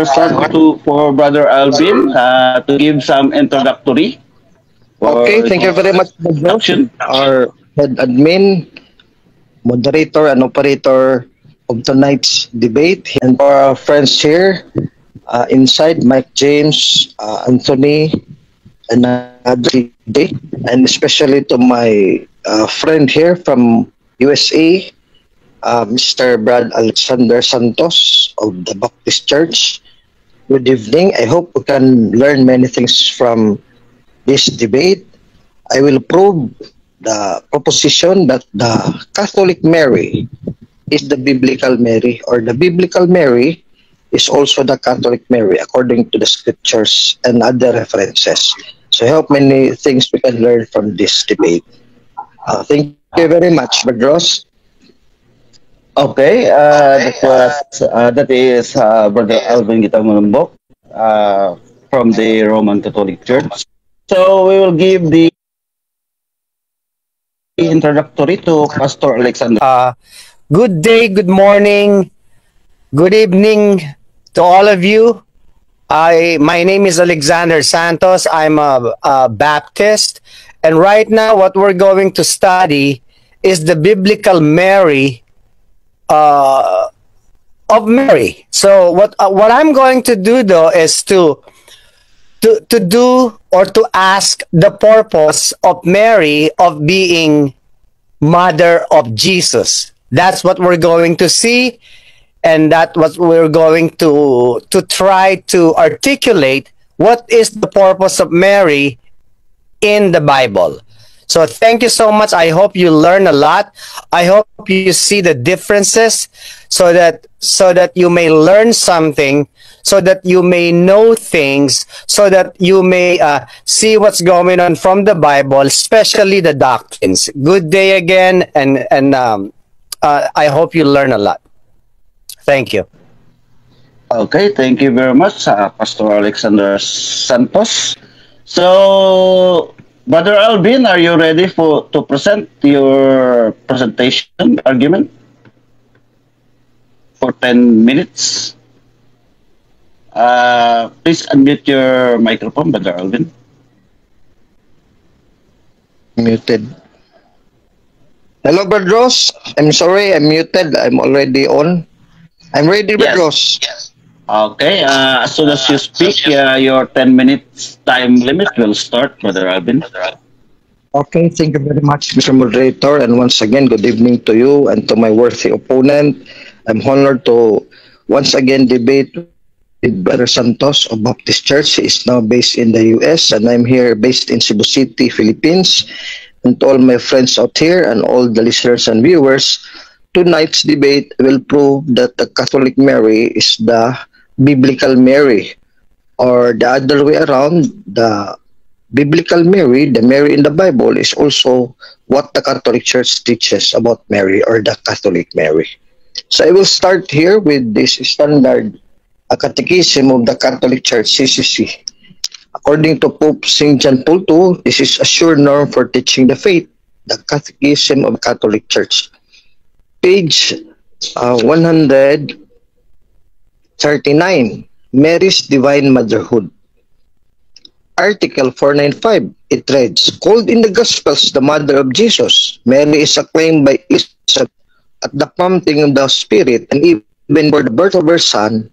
will start for Brother Alvin to give some introductory Okay, for thank you very much, his Boss, introduction. our head admin, moderator, and operator of tonight's debate. And for our friends here inside, Mike James, Anthony, and TJ, and especially to my friend here from USA, Mr. Brad Alexander Santos of the Baptist Church. Good evening. I hope we can learn many things from this debate. I will prove the proposition that the Catholic Mary is the biblical Mary, or the biblical Mary is also the Catholic Mary according to the scriptures and other references. So I hope many things we can learn from this debate. Thank you very much, Badros. Okay, that is Brother Alvin Gitamunumbok from the Roman Catholic Church. So we will give the introductory to Pastor Alexander. Good day, good morning, good evening to all of you. My name is Alexander Santos. I'm a Baptist, and right now, what we're going to study is the biblical Mary uh, of Mary. So, what I'm going to do though is to do or to ask the purpose of Mary of being mother of Jesus. That's what we're going to see, and that's what we're going to try to articulate what is the purpose of Mary in the Bible. So thank you so much. I hope you learn a lot. I hope you see the differences so that you may learn something, so that you may know things, so that you may see what's going on from the Bible, especially the doctrines. Good day again, and I hope you learn a lot. Thank you. Okay, thank you very much, Pastor Alexander Santos. So, Brother Alvin, are you ready to present your presentation argument for 10 minutes? Please unmute your microphone, Brother Alvin. Muted. Hello, Badros. I'm sorry, I'm muted. I'm already on. I'm ready, Badros. Yes. Okay, as soon as you speak, your 10 minutes time limit will start, Brother Alvin. Okay, thank you very much, Mr. Moderator. And once again, good evening to you and to my worthy opponent. I'm honored to once again debate with Brother Santos of Baptist Church. He is now based in the US, and I'm here based in Cebu City, Philippines. And to all my friends out here and all the listeners and viewers, tonight's debate will prove that the Catholic Mary is the biblical Mary, or the other way around, the biblical Mary, the Mary in the Bible, is also what the Catholic Church teaches about Mary, or the Catholic Mary. So I will start here with this standard Catechism of the Catholic Church, CCC. According to Pope St. John Paul II, this is a sure norm for teaching the faith, the Catechism of the Catholic Church. Page 139, Mary's Divine Motherhood. Article 495, it reads, called in the Gospels the Mother of Jesus, Mary is acclaimed by Elizabeth at the prompting of the Spirit, and even for the birth of her son,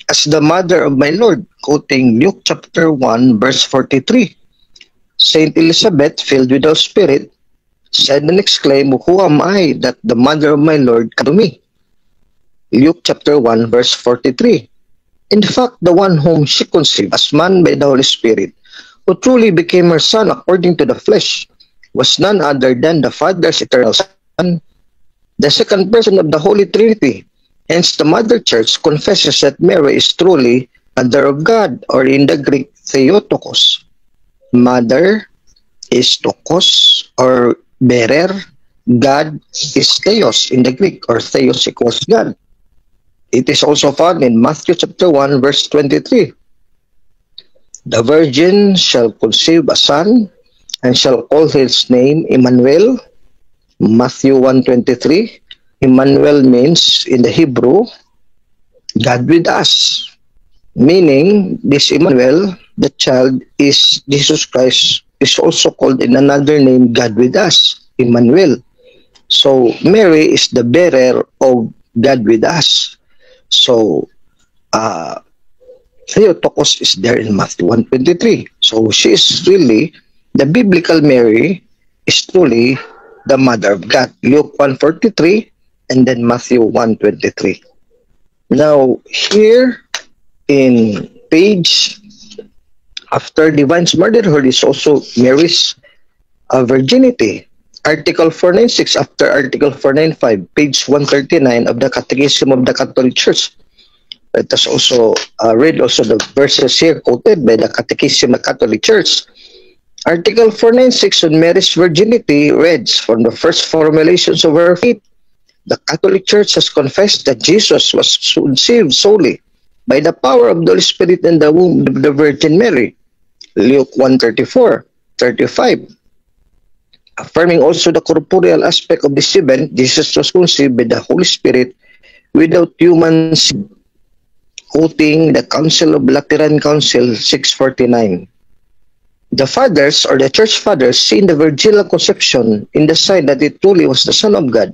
as the Mother of my Lord, quoting Luke chapter 1, verse 43. Saint Elizabeth, filled with the Spirit, said and exclaimed, who am I that the Mother of my Lord come to me? Luke chapter 1, verse 43. In fact, the one whom she conceived as man by the Holy Spirit, who truly became her son according to the flesh, was none other than the Father's eternal Son, the second person of the Holy Trinity. Hence, the Mother Church confesses that Mary is truly Mother of God, or in the Greek, Theotokos. Mother is Tokos, or bearer. God is Theos in the Greek, or Theos equals God. It is also found in Matthew chapter 1, verse 23. The virgin shall conceive a son, and shall call his name Emmanuel. Matthew 1:23. Emmanuel means in the Hebrew, God with us. meaning this Emmanuel, the child, is Jesus Christ, is also called in another name, God with us, Emmanuel. So Mary is the bearer of God with us. So Theotokos is there in Matthew 1:23. So she is really, the biblical Mary is truly the mother of God. Luke 1:43 and then Matthew 1:23. Now here in page after divine's motherhood is also Mary's virginity. Article 496 after Article 495, page 139 of the Catechism of the Catholic Church. Let us also read also the verses here quoted by the Catechism of the Catholic Church. Article 496 on Mary's virginity reads, from the first formulations of her faith, the Catholic Church has confessed that Jesus was conceived solely by the power of the Holy Spirit in the womb of the Virgin Mary. Luke 1:34, 35. Affirming also the corporeal aspect of this event, Jesus was conceived by the Holy Spirit without human seed, quoting the Council of Lateran Council 649. The fathers or the church fathers see in the virginal conception in the sign that it truly was the Son of God,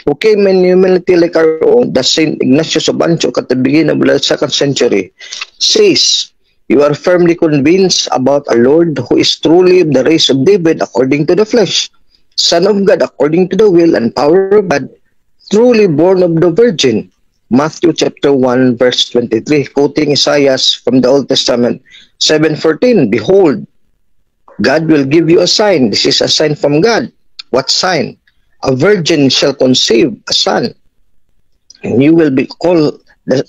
who came in humanity like our own. The Saint Ignatius of Antioch at the beginning of the 2nd century says, "You are firmly convinced about a Lord who is truly of the race of David according to the flesh, Son of God according to the will and power of God, truly born of the Virgin." Matthew chapter 1 verse 23, quoting Isaiah from the Old Testament 7:14, "Behold, God will give you a sign." This is a sign from God. What sign? "A virgin shall conceive a son, and you will be called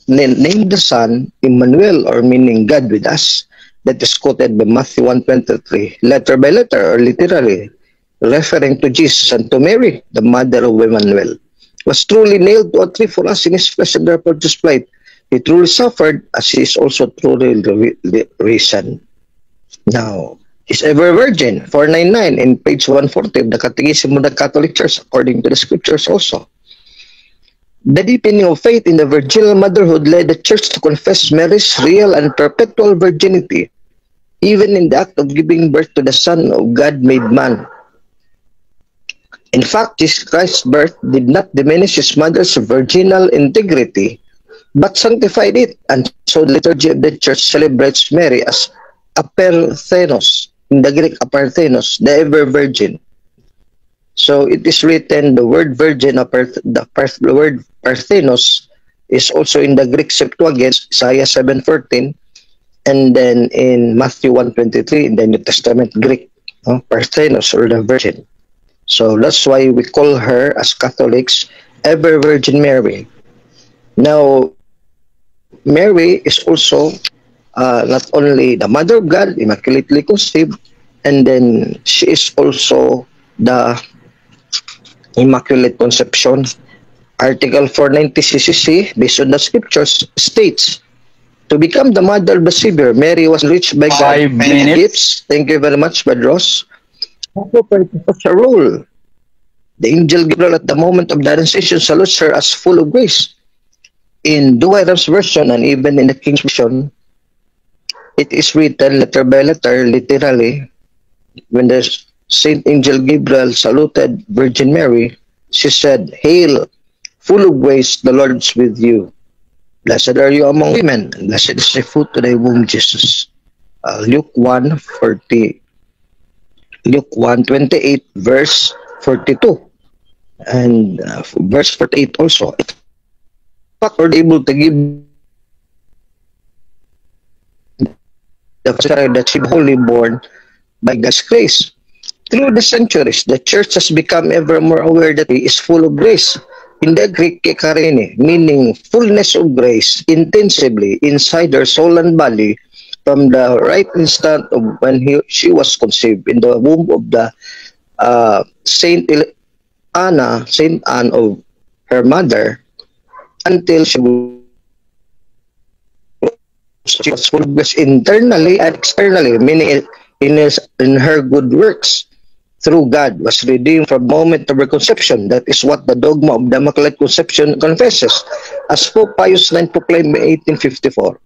name the son Emmanuel, or meaning God with us." That is quoted by Matthew 1:23, letter by letter or literally, referring to Jesus and to Mary, the mother of Emmanuel. Was truly nailed to a tree for us in his flesh and therefore displayed. He truly suffered as he is also truly risen. Now, is ever virgin, 499 in page 140 of the Catechism of the Catholic Church according to the scriptures also. The deepening of faith in the virginal motherhood led the Church to confess Mary's real and perpetual virginity, even in the act of giving birth to the Son of God made man. In fact, Jesus Christ's birth did not diminish his mother's virginal integrity, but sanctified it, and so the liturgy of the Church celebrates Mary as Aperthenos, in the Greek Aparthenos, the ever virgin. So it is written, the word virgin, the word Parthenos, is also in the Greek Septuagint, Isaiah 7:14, and then in Matthew 1:23 in the New Testament Greek, Parthenos, or the Virgin. So that's why we call her as Catholics Ever Virgin Mary. Now, Mary is also not only the Mother of God, immaculately conceived, and then she is also the Immaculate Conception. Article 490 CCC, based on the scriptures, states, to become the mother of the Savior, Mary was enriched by God. 5 minutes. Gifts. Thank you very much, Badros. Also played such a role. The angel Gabriel at the moment of the Annunciation salutes her as full of grace. In Duhairam's version and even in the King's version, it is written letter by letter, literally, when the Saint Angel Gabriel saluted Virgin Mary, she said, "Hail, full of grace, the Lord is with you. Blessed are you among women, and blessed is the fruit of thy womb, Jesus." Luke 1:40. Luke 1:28, verse 42, and verse 48 also. In fact, we're able to give the that she wholly born by God's grace. Through the centuries, the Church has become ever more aware that He is full of grace. In the Greek, kekarene, meaning fullness of grace, intensively inside her soul and body, from the right instant of when she was conceived in the womb of the Saint Anne of her mother, until she was full of grace internally and externally, meaning in her good works. Through God was redeemed from the moment of her conception. That is what the dogma of the Immaculate Conception confesses, as Pope Pius IX proclaimed in 1854.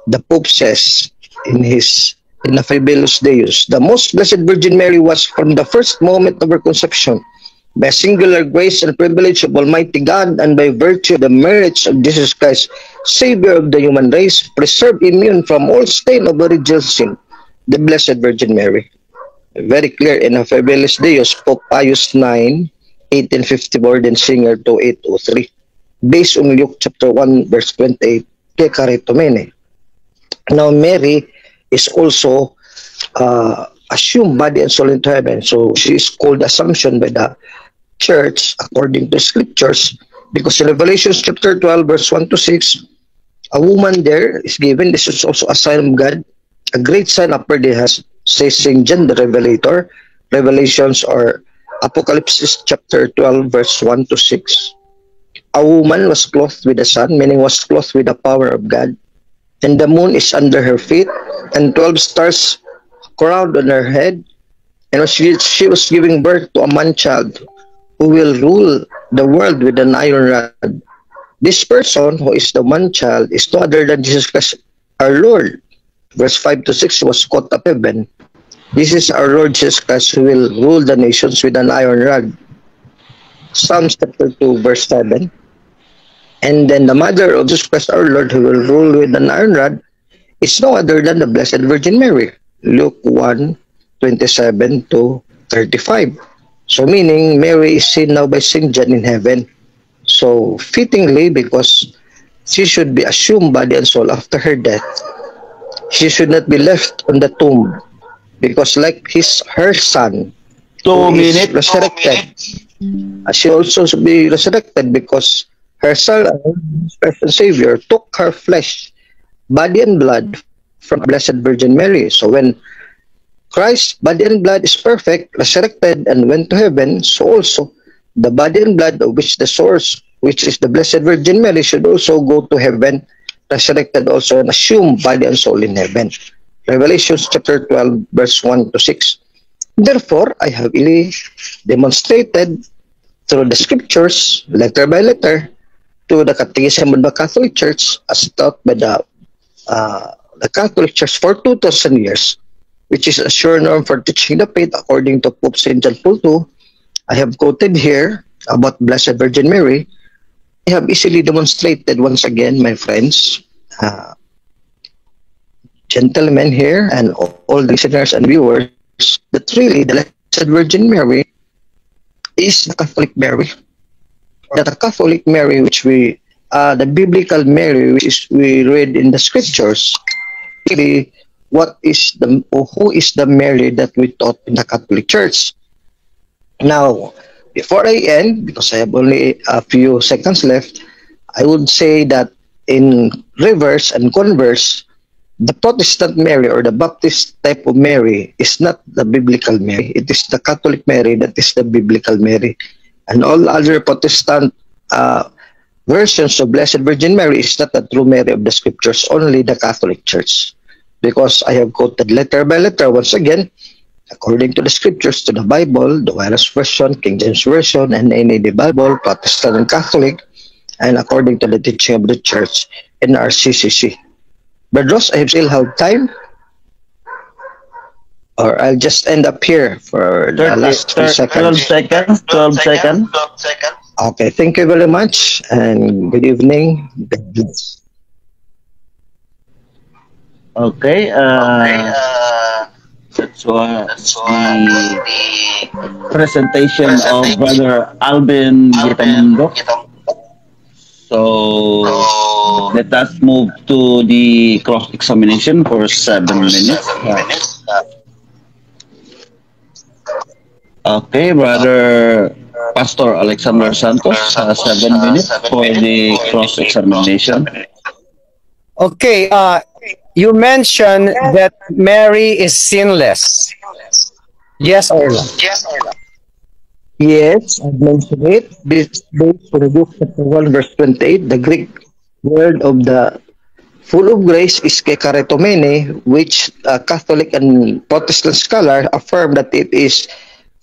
The Pope says in the Fabulous Deus, the Most Blessed Virgin Mary was from the first moment of her conception, by singular grace and privilege of Almighty God, and by virtue of the merits of Jesus Christ, Savior of the human race, preserved immune from all stain of original sin, the Blessed Virgin Mary. Very clear in the Fabulous Deus, Pope Pius IX, 1854, then Singer 2803, based on Luke chapter 1, verse 28, Te Caritomene. Now, Mary is also assumed body and soul into heaven. So she is called Assumption by the church according to scriptures, because in Revelation chapter 12, verse 1 to 6, a woman there is given. This is also a sign of God, a great sign upward it has, says St. John the Revelator, Revelations or Apocalypse chapter 12, verse 1 to 6. A woman was clothed with the sun, meaning was clothed with the power of God, and the moon is under her feet, and 12 stars crowned on her head, and she was giving birth to a man-child who will rule the world with an iron rod. This person, who is the man-child, is no other than Jesus Christ, our Lord. Verse 5 to 6 was caught up heaven. This is our Lord Jesus Christ who will rule the nations with an iron rod. Psalms chapter 2, verse 7. And then the mother of Jesus Christ, our Lord, who will rule with an iron rod, is no other than the Blessed Virgin Mary. Luke 1, 27 to 35. So meaning, Mary is seen now by St. John in heaven. So fittingly, because she should be assumed body and soul after her death, she should not be left on the tomb, because like her son, who is resurrected, she also should be resurrected, because her son, and Savior, took her flesh, body and blood from Blessed Virgin Mary. So when Christ's body and blood is perfect, resurrected, and went to heaven, so also the body and blood of which the source, which is the Blessed Virgin Mary, should also go to heaven, resurrected also, and assume body and soul in heaven. Revelation chapter 12, verse 1 to 6. Therefore, I have really demonstrated through the scriptures, letter by letter, to the Catechism of the Catholic Church, as taught by the Catholic Church for 2,000 years, which is a sure norm for teaching the faith according to Pope St. John Paul II. I have quoted here about Blessed Virgin Mary. I have easily demonstrated once again, my friends, gentlemen here, and all listeners and viewers, that really the Blessed Virgin Mary is the Catholic Mary. That the Catholic Mary, which we, the biblical Mary, which is we read in the scriptures, really, who is the Mary that we taught in the Catholic Church? Now, before I end, because I have only a few seconds left, I would say that in reverse and converse, the Protestant Mary or the Baptist type of Mary is not the biblical Mary. It is the Catholic Mary that is the biblical Mary. And all other Protestant versions of Blessed Virgin Mary is not the true Mary of the scriptures, only the Catholic Church. Because I have quoted letter by letter once again, according to the scriptures, to the Bible, the Wireless Version, King James Version, and NAD Bible, Protestant and Catholic, and according to the teaching of the Church in our CCC. But Ross, I still have time? Or I'll just end up here for the last 3 seconds. 12 seconds. Okay, thank you very much, and good evening. God bless. Okay, that's the presentation of Brother Alvin Gitamundo. So let us move to the cross-examination for 7 minutes. Okay, Brother Pastor Alexander Santos, 7 minutes for the cross-examination. Okay, you mentioned that Mary is sinless. Yes or no? Yes, I've mentioned it. This based on Luke chapter 1, verse 28. The Greek word of the full of grace is kekaritomene, which Catholic and Protestant scholar affirm that it is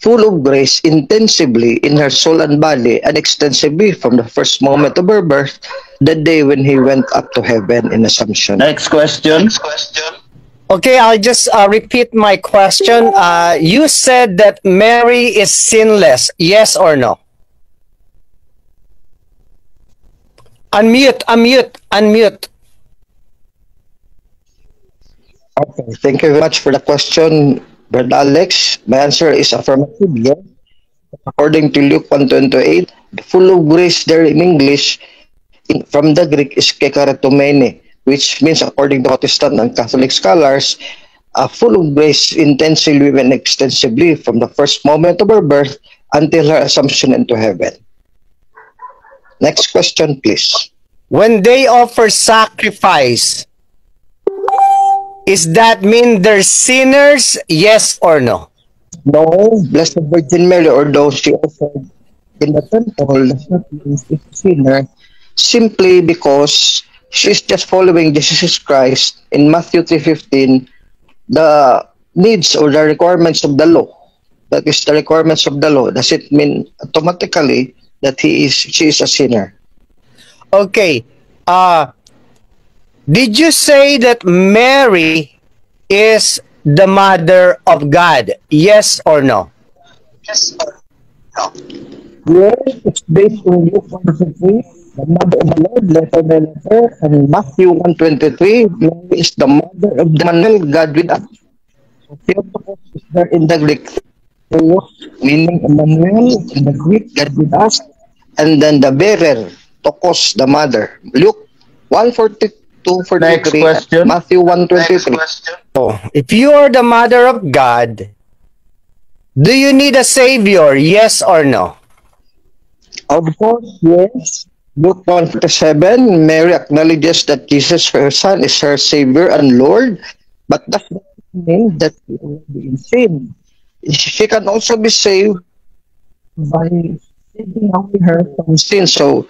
full of grace intensively in her soul and body and extensively from the first moment of her birth, the day when he went up to heaven in Assumption. Next question. Okay, I'll just repeat my question. You said that Mary is sinless. Yes or no? Unmute, unmute, unmute. Okay, thank you very much for the question, Brother Alex. My answer is affirmative, yes. According to Luke 1:28, full of grace there in English, from the Greek is kekaratomene, which means according to Protestant and Catholic scholars, full of grace intensively and extensively from the first moment of her birth until her assumption into heaven. Next question, please. When they offer sacrifice, is that mean they're sinners? Yes or no? No, Blessed Virgin Mary, although she offered in the temple, does not mean she's a sinner, simply because she's just following Jesus Christ in Matthew 3:15, the needs or the requirements of the law. That is the requirements of the law. Does it mean automatically that she is a sinner? Okay. Did you say that Mary is the mother of God? Yes or no? Yes or no? Yes, it's based on Luke 1:23, the mother of the Lord, letter by letter, and Matthew 1:23, Mary is the mother of Emmanuel, God with us. So Theotokos is there in the Greek. Theos, meaning Emmanuel, in the Greek, God with us, and then the bearer, Tokos, the mother. Luke 1:42-43, Next question. Matthew 1:23. Oh, if you are the mother of God, do you need a savior? Yes or no? Of course, yes. Luke 1:47, Mary acknowledges that Jesus, her son, is her Savior and Lord, but does not mean that she will be in sin. She can also be saved by saving away her from sin. So,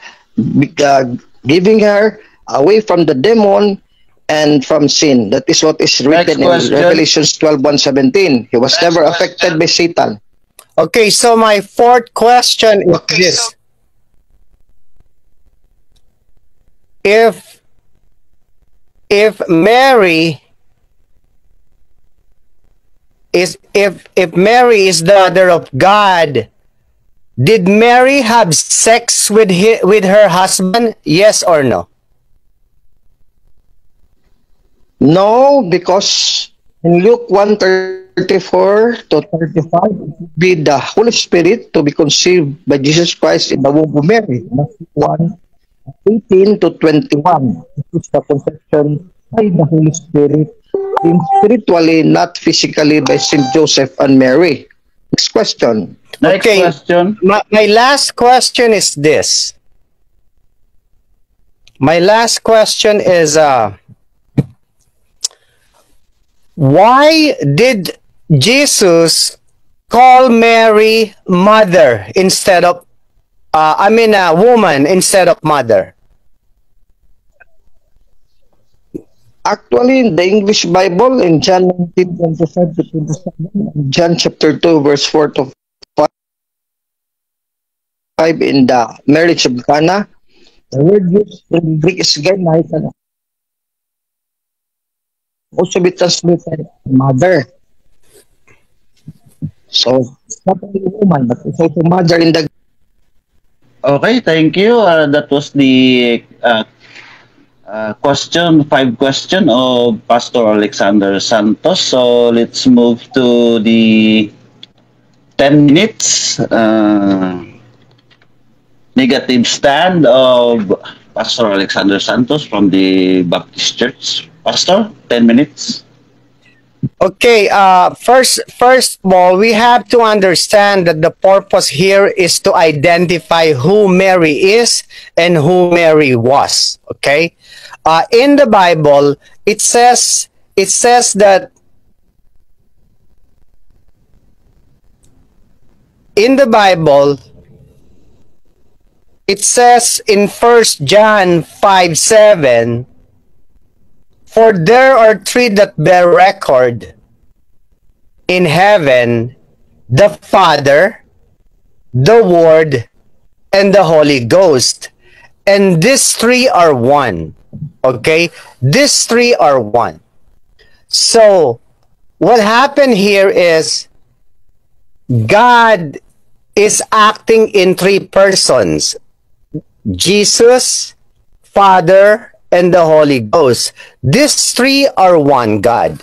giving her away from the demon and from sin. That is what is written in Revelation 12:1-17. He was never affected by Satan. Okay, so my fourth question is this. If Mary is if Mary is the mother of God, did Mary have sex with her husband? Yes or no? No, because in Luke 1:34-35, it would be the Holy Spirit to be conceived by Jesus Christ in the womb of Mary. Matthew 1:18-21. This is the conception by the Holy Spirit, spiritually, not physically, by Saint Joseph and Mary. Next question. Next Okay. question. My last question is this. My last question is why did Jesus call Mary mother instead of woman instead of mother? Actually, in the English Bible, in John 19:25-27, John chapter 2, verse 4-5, in the marriage of Cana, the word used in Greek is genai, can also be translated mother. So, it's not only woman, but it's also mother in the. Okay, thank you. That was the five question of Pastor Alexander Santos. So let's move to the 10 minutes negative stand of Pastor Alexander Santos from the Baptist Church. Pastor, 10 minutes. Okay, first of all, we have to understand that the purpose here is to identify who Mary is and who Mary was. Okay, in the Bible, it says that in the Bible, it says in 1 John 5:7. For there are three that bear record in heaven, the Father, the Word, and the Holy Ghost. And these three are one. Okay? These three are one. So, what happened here is God is acting in three persons: Jesus, Father, and the Holy Ghost. These three are one God.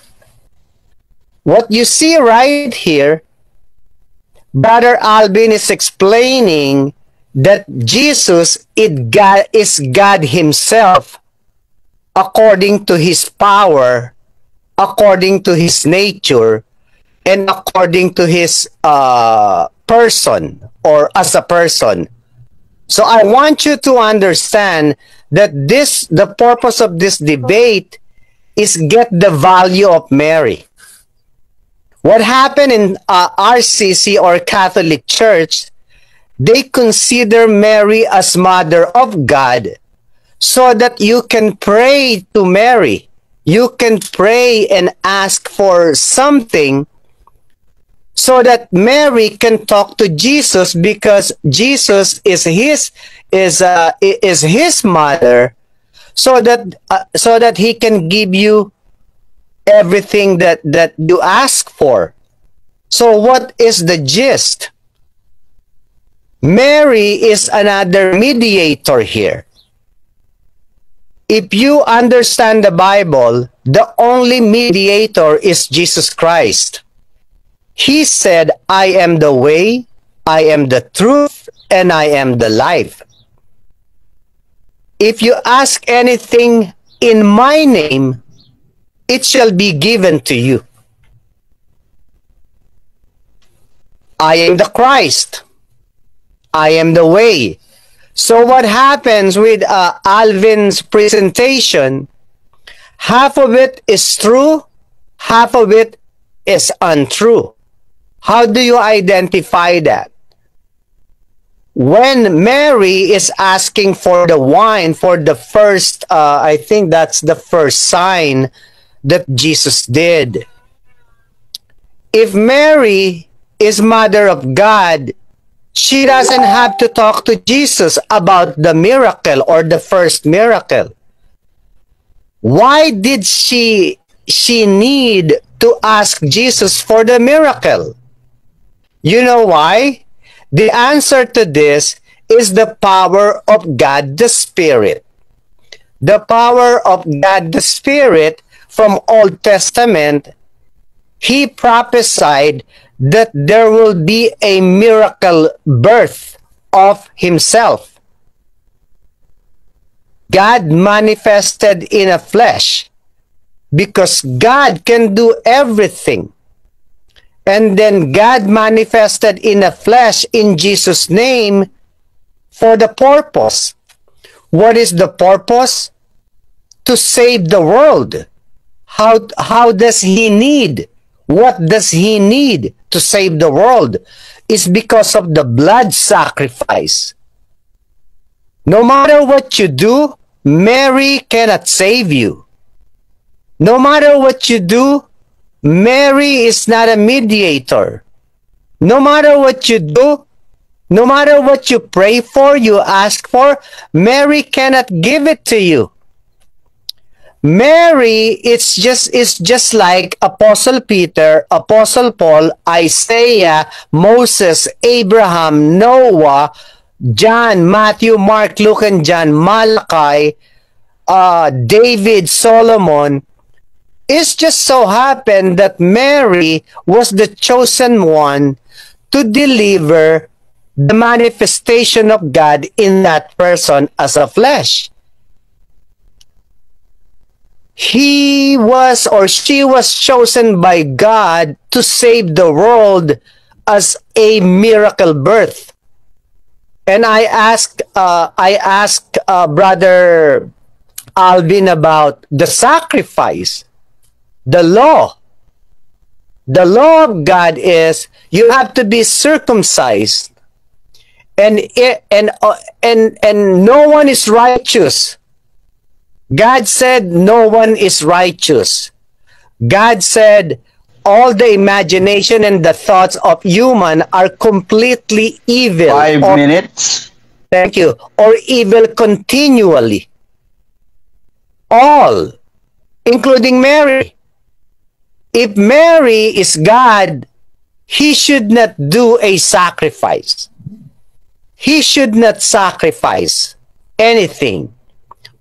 What you see right here, Brother Alvin is explaining that Jesus is God Himself according to His power, according to His nature, and according to His person, or as a person. So I want you to understand that the purpose of this debate is get the value of Mary. What happened in RCC, or Catholic Church, they consider Mary as Mother of God, so that you can pray to Mary. You can pray and ask for something, so that Mary can talk to Jesus, because Jesus is his mother, so that he can give you everything that you ask for. So what is the gist? Mary is another mediator here. If you understand the Bible, the only mediator is Jesus Christ. He said, I am the way, I am the truth, and I am the life. If you ask anything in my name, it shall be given to you. I am the Christ. I am the way. So what happens with Alvin's presentation, half of it is true, half of it is untrue. How do you identify that? When Mary is asking for the wine for the first, I think that's the first sign that Jesus did. If Mary is Mother of God, she doesn't have to talk to Jesus about the miracle or the first miracle. Why did she need to ask Jesus for the miracle? You know why? The answer to this is the power of God the Spirit. The power of God the Spirit from Old Testament, He prophesied that there will be a miracle birth of Himself. God manifested in a flesh, because God can do everything. And then God manifested in a flesh in Jesus' name for the purpose. What is the purpose? To save the world. How does He need? What does He need to save the world? It's because of the blood sacrifice. No matter what you do, Mary cannot save you. No matter what you do, Mary is not a mediator. No matter what you do, no matter what you pray for, you ask for, Mary cannot give it to you. Mary is just like Apostle Peter, Apostle Paul, Isaiah, Moses, Abraham, Noah, John, Matthew, Mark, Luke, and John, Malachi, David, Solomon. It just so happened that Mary was the chosen one to deliver the manifestation of God in that person as a flesh. He was, or she was, chosen by God to save the world as a miracle birth. And I asked Brother Alvin about the sacrifice, the law. The law of God is you have to be circumcised, and no one is righteous. God said no one is righteous. God said all the imagination and the thoughts of human are completely evil. 5 minutes. Thank you. Or evil continually. All, including Mary. If Mary is God, he should not do a sacrifice. He should not sacrifice anything.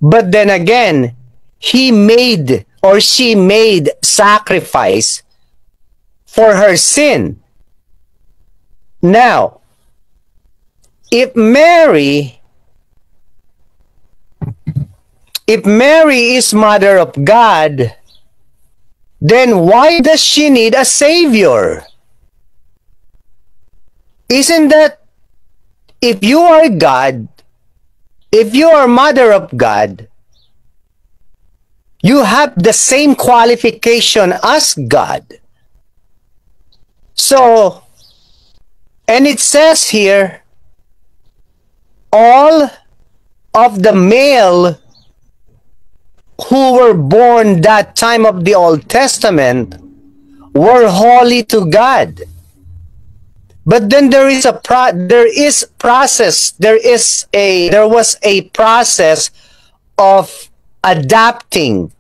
But then again, he made or she made sacrifice for her sin. Now, if Mary is mother of God, then why does she need a savior? Isn't that, if you are God, if you are mother of God, you have the same qualification as God. So, and it says here, all of the male who were born that time of the Old Testament were holy to God. But then there was a process of adapting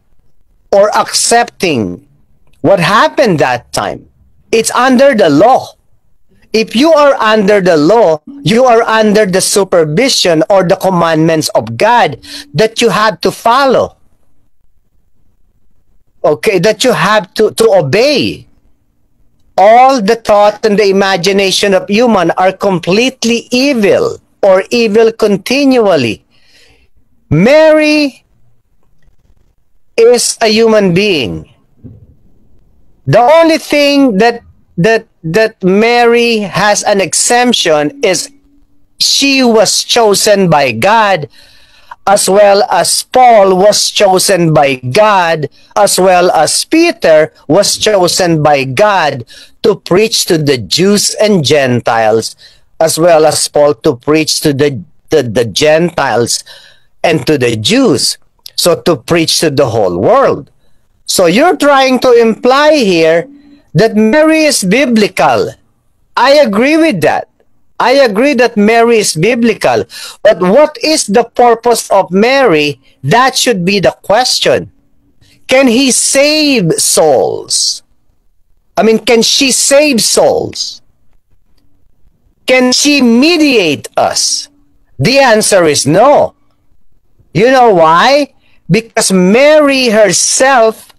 or accepting what happened that time. It's under the law. If you are under the law, you are under the supervision or the commandments of God that you have to follow. Okay, that you have to obey. All the thought and the imagination of human are completely evil or evil continually. Mary is a human being. The only thing that Mary has an exemption is she was chosen by God, as well as Paul was chosen by God, as well as Peter was chosen by God to preach to the Jews and Gentiles, as well as Paul to preach to the Gentiles and to the Jews. So to preach to the whole world. So you're trying to imply here that Mary is biblical. I agree with that. I agree that Mary is biblical. But what is the purpose of Mary? That should be the question. Can he save souls? I mean, can she save souls? Can she mediate us? The answer is no. You know why? Because Mary herself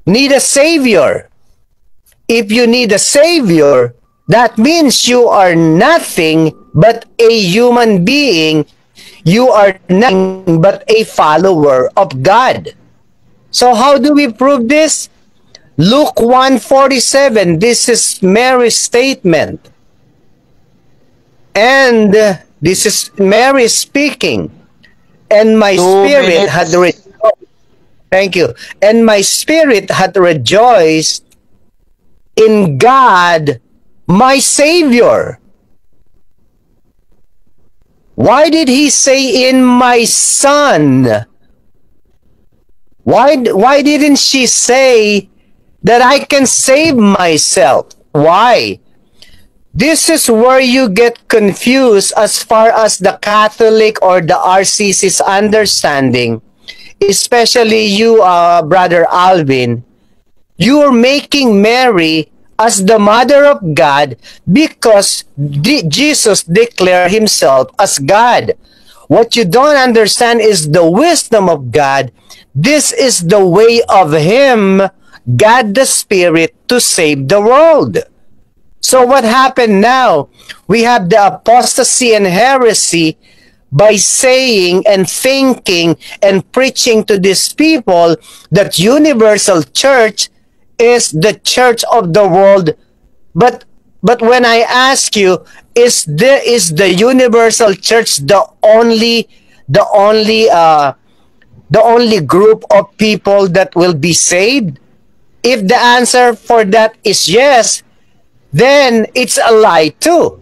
needs a savior. If you need a savior, that means you are nothing but a human being. You are nothing but a follower of God. So how do we prove this? Luke 1:47. This is Mary's statement. And this is Mary speaking. And my 2 spirit minutes. had rejoiced. Thank you. And my spirit had rejoiced in God, my Savior. Why did he say in my Son? Why didn't she say that I can save myself? Why? This is where you get confused as far as the Catholic or the RCC's understanding, especially you, Brother Alvin. You are making Mary as the mother of God because Jesus declared himself as God. What you don't understand is the wisdom of God. This is the way of him, God the Spirit, to save the world. So what happened now? We have the apostasy and heresy by saying and thinking and preaching to these people that universal church is the church of the world. But when I ask you, is the universal church the only group of people that will be saved? If the answer for that is yes, then it's a lie too.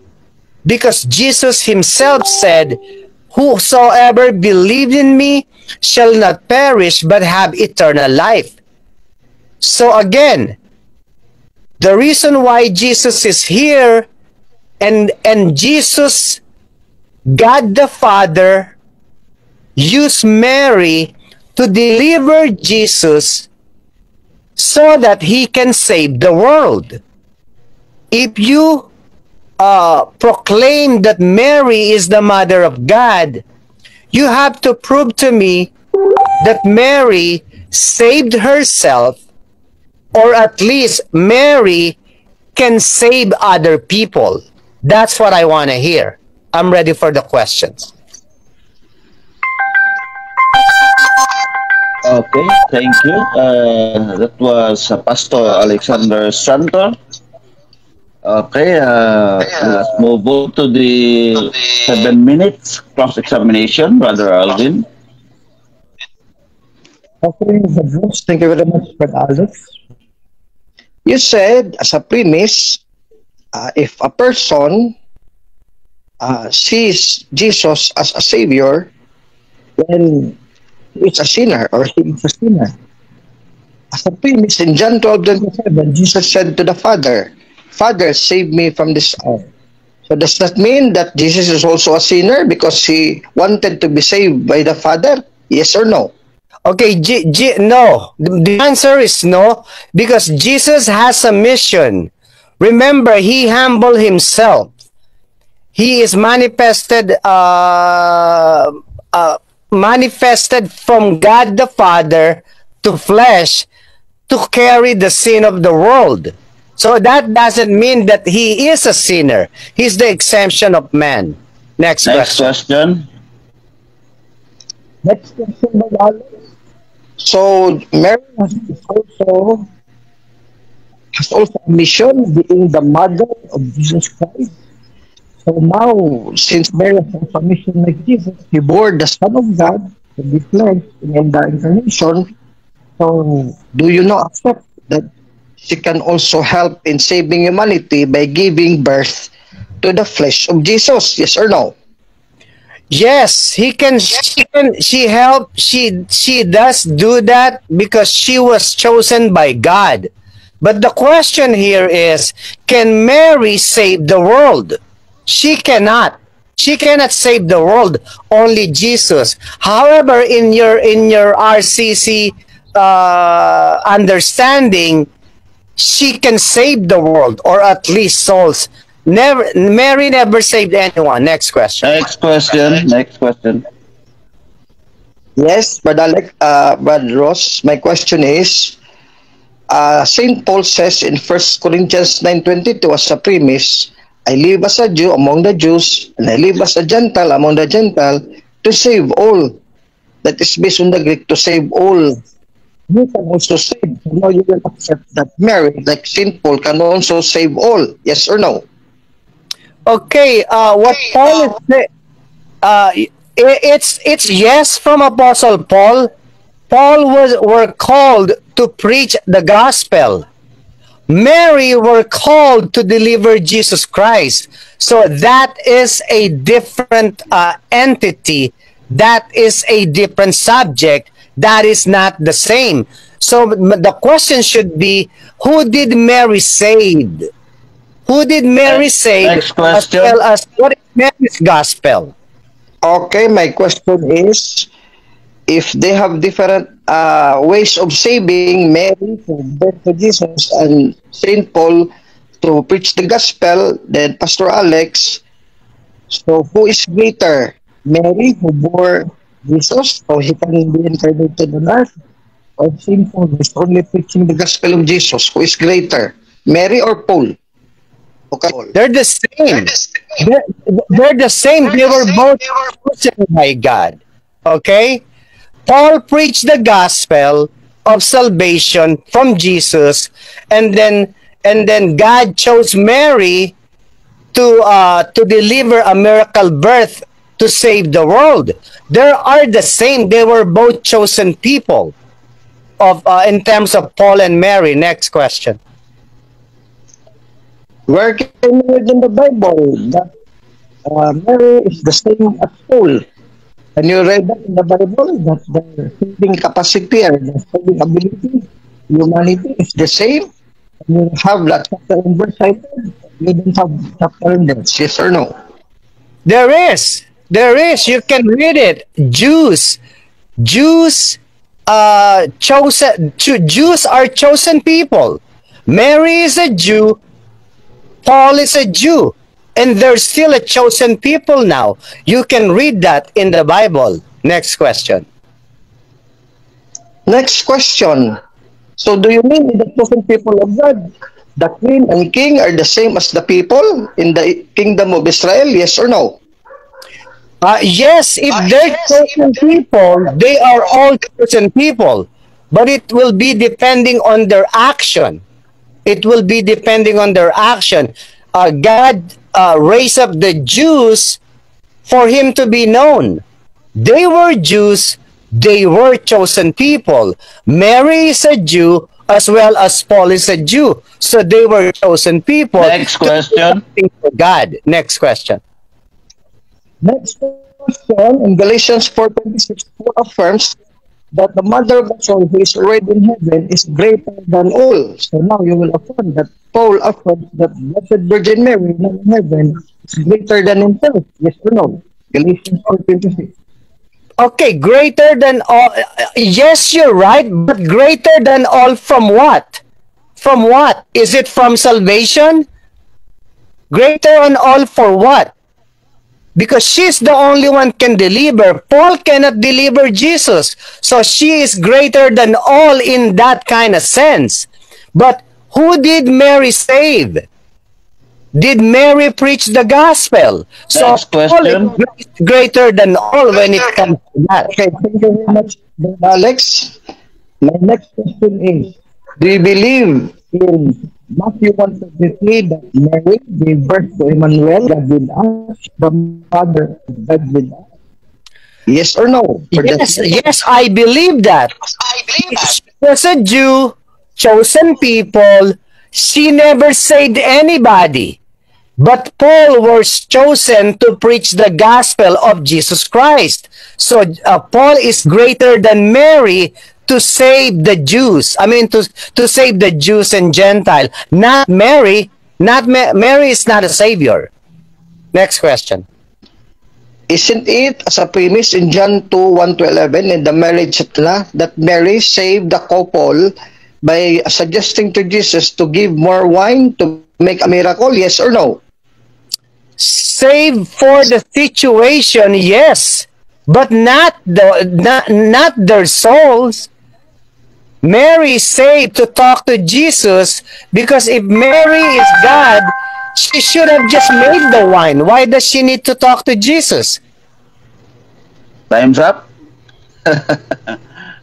Because Jesus himself said, whosoever believes in me shall not perish but have eternal life. So again, The reason why Jesus is here, and Jesus, God the Father, used Mary to deliver Jesus so that he can save the world. If you proclaim that Mary is the mother of God, you have to prove to me that Mary saved herself, or at least Mary can save other people. That's what I want to hear. I'm ready for the questions. Okay, thank you. That was Pastor Alexander Santos. Okay, let's move on to the 7 minutes cross-examination, Brother Alvin. Okay, thank you very much, Brother Alex. You said, as a premise, if a person sees Jesus as a savior, then he is a sinner, or he is a sinner. As a premise, in John 12:27, Jesus said to the Father, Father, save me from this hour. So does that mean that Jesus is also a sinner because he wanted to be saved by the Father? Yes or no? Okay, no. The answer is no, because Jesus has a mission. Remember, he humbled himself. He is manifested from God the Father to flesh to carry the sin of the world. So that doesn't mean that he is a sinner. He's the exemption of man. Next question. Next question, Brother Alex. So Mary has also a mission, being the mother of Jesus Christ. So now, since Mary has a mission like Jesus, he bore the Son of God to be flesh in the incarnation. So do you not accept that she can also help in saving humanity by giving birth to the flesh of Jesus? Yes or no? Yes, he can. She helped. She does do that because she was chosen by God. But the question here is, can Mary save the world? She cannot. She cannot save the world. Only Jesus. However, in your RCC understanding, she can save the world, or at least souls. Mary never saved anyone. Next question. Next question. Yes, Brother Ross, my question is, St. Paul says in 1 Corinthians 9:22 as a premise, I live as a Jew among the Jews, and I live as a Gentile among the Gentile to save all. That is based on the Greek, to save all. You can also save. So now you will accept that Mary, like St. Paul, can also save all. Yes or no? Okay, what Paul is saying, it's yes from Apostle Paul. Paul were called to preach the gospel. Mary were called to deliver Jesus Christ. So that is a different entity. That is a different subject. That is not the same. So the question should be, who did Mary save? Who did Mary save? Next question. As well as what is Mary's gospel? Okay, my question is, if they have different ways of saving, Mary to birth to Jesus and St. Paul to preach the gospel, then Pastor Alex, so who is greater? Mary, who bore Jesus, so he can be incarnated on earth, or St. Paul, who is only preaching the gospel of Jesus? Who is greater, Mary or Paul? Okay. They're the same. They're the same. They were both chosen by God. Okay? Paul preached the gospel of salvation from Jesus, and then God chose Mary to deliver a miracle birth to save the world. They are the same. They were both chosen people in terms of Paul and Mary. Next question. Where can you read in the Bible that Mary is the same as Paul? Can you read that in the Bible that the saving capacity or the saving ability, humanity is the same? You have that chapter and verse cited? You don't have chapter and verse, yes or no? There is. There is. You can read it. Jews, Jews are chosen people. Mary is a Jew. Paul is a Jew. And there's still a chosen people now. You can read that in the Bible. Next question. Next question. So do you mean in the chosen people of God, the queen and king are the same as the people in the kingdom of Israel? Yes or no? Yes, if they're chosen people, they are all chosen people. But it will be depending on their action. It will be depending on their action. God raised up the Jews for him to be known. They were Jews. They were chosen people. Mary is a Jew as well as Paul is a Jew. So they were chosen people. Next question. For God. Next question. Next question, in Galatians 4:26, Paul affirms that the mother of the soul who is already in heaven is greater than all. So now you will affirm that Paul affirms that Blessed Virgin Mary now in heaven is greater than himself. Yes or no? Galatians 4:26. Okay, greater than all. Yes, you're right, but greater than all from what? From what? Is it from salvation? Greater than all for what? Because she's the only one can deliver. Paul cannot deliver Jesus. So she is greater than all in that kind of sense. But who did Mary save? Did Mary preach the gospel? So Next question. Paul is greater than all when it comes to that. Okay, thank you very much, Brother Alex. My next question is, do you believe in Matthew 1:33 that Mary gave birth to Emmanuel, God with us, the mother of God with us? Yes or no? Yes, I believe that. She was a Jew, chosen people. She never saved anybody. But Paul was chosen to preach the gospel of Jesus Christ. So Paul is greater than Mary to save the Jews. I mean, to save the Jews and Gentile. Not Mary. Mary is not a savior. Next question. Isn't it as a premise in John 2:1-11 in the marriage law that Mary saved the couple by suggesting to Jesus to give more wine to make a miracle? Yes or no? Save for the situation, yes, but not their souls. Mary saved to talk to Jesus because if Mary is God, she should have just made the wine. Why does she need to talk to Jesus? Time's up.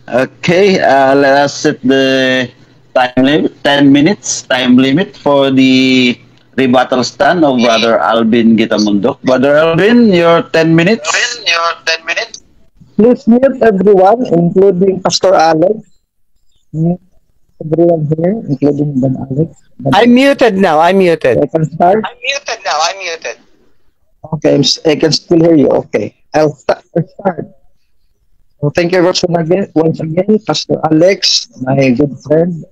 Okay, let us set the time limit, 10 minutes time limit for the rebuttal stand of Brother Alvin Gitamundo. Brother Alvin, your 10 minutes. Please mute everyone, including Pastor Alex. Mute everyone here, including Ben Alex. I'm muted now. I'm muted. I can start? Okay, I can still hear you. Okay, I'll start. So thank you once again, Pastor Alex, my good friend,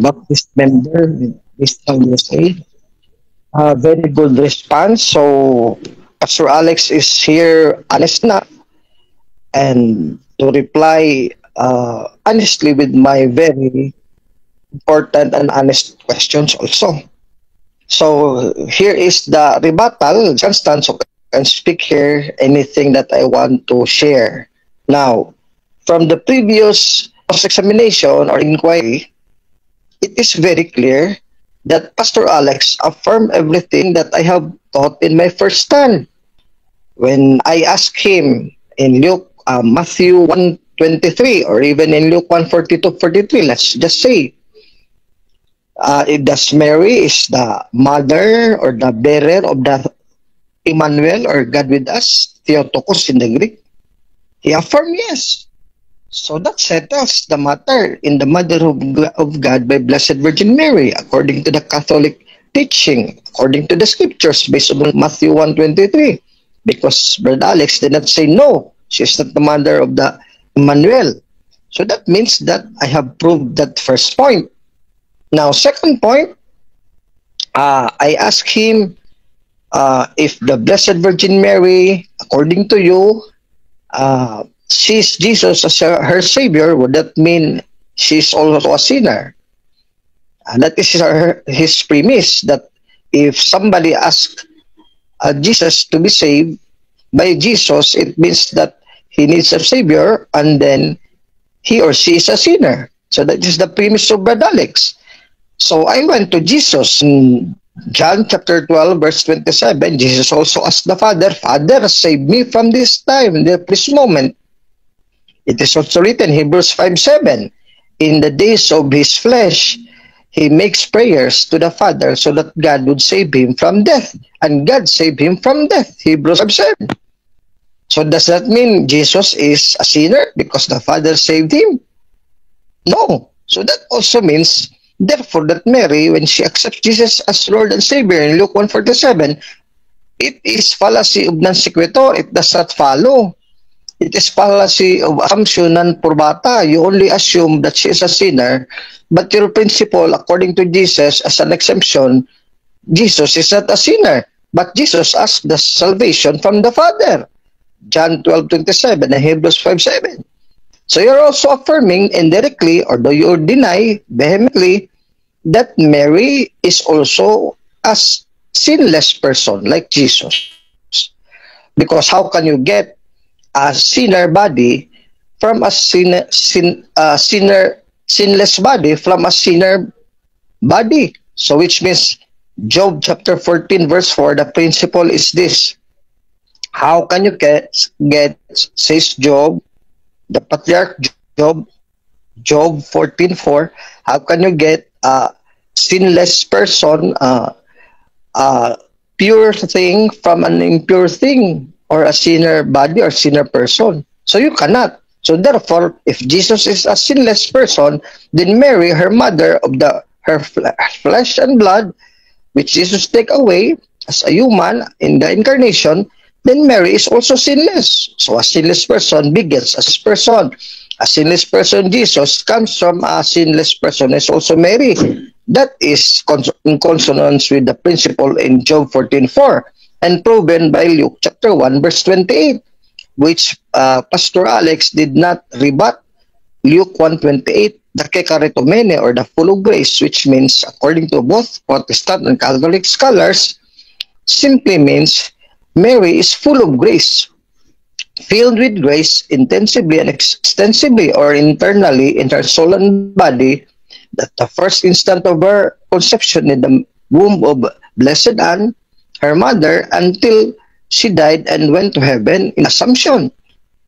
Baptist member with Eastern USA. Very good response. So Pastor Alex is here honest na and to reply honestly with my very important and honest questions also. So here is the rebuttal. Stand so I can speak here anything that I want to share. Now, from the previous cross-examination or inquiry, it is very clear that Pastor Alex affirmed everything that I have taught in my first stand. When I asked him in Matthew 1:23 or even in Luke 1:42-43, let's just say, does Mary is the mother or the bearer of the Emmanuel or God with us, Theotokos in the Greek? He affirmed yes. So that settles the matter in the mother of God by Blessed Virgin Mary, according to the Catholic teaching, according to the scriptures based on Matthew 1:23. Because Brother Alex did not say no, she's not the mother of the Emmanuel. So that means that I have proved that first point. Now, second point, I asked him if the Blessed Virgin Mary, according to you, sees Jesus as her Savior, would that mean she's also a sinner? That is his premise, that if somebody asks Jesus to be saved by Jesus, it means that he needs a Savior, and then he or she is a sinner. So that is the premise of Brad Alex. So I went to Jesus in John chapter 12, verse 27. Jesus also asked the Father, Father, save me from this time, this moment. It is also written, Hebrews 5:7. In the days of his flesh, he makes prayers to the Father so that God would save him from death. And God saved him from death. Hebrews 5:7. So does that mean Jesus is a sinner because the Father saved him? No. So that also means, therefore, that Mary, when she accepts Jesus as Lord and Savior in Luke 1:47, it is fallacy of non sequitur. It does not follow. It is fallacy of assumption non probata. You only assume that she is a sinner, but your principle, according to Jesus, as an exemption, Jesus is not a sinner, but Jesus asked the salvation from the Father. John 12:27 and Hebrews 5:7. So you're also affirming indirectly, or do you deny vehemently, that Mary is also a sinless person like Jesus? Because how can you get a sinner body from a sinless body from a sinner body? So which means Job chapter 14 verse 4, the principle is this. How can you get says Job, the patriarch Job 14:4, how can you get a sinless person, a pure thing from an impure thing, or a sinner body or sinner person? So you cannot. So therefore, if Jesus is a sinless person, then Mary, her mother of her flesh and blood, which Jesus take away as a human in the incarnation, then Mary is also sinless. So a sinless person begets a sinless person. A sinless person, Jesus, comes from a sinless person, is also Mary. That is in consonance with the principle in Job 14:4 and proven by Luke chapter 1 verse 28, which Pastor Alex did not rebut. Luke 1:28, the kekaritomene, or the full of grace, which means, according to both Protestant and Catholic scholars, simply means Mary is full of grace, filled with grace intensively and extensively, or internally in her soul and body, that the first instant of her conception in the womb of Blessed Anne, her mother, until she died and went to heaven in Assumption,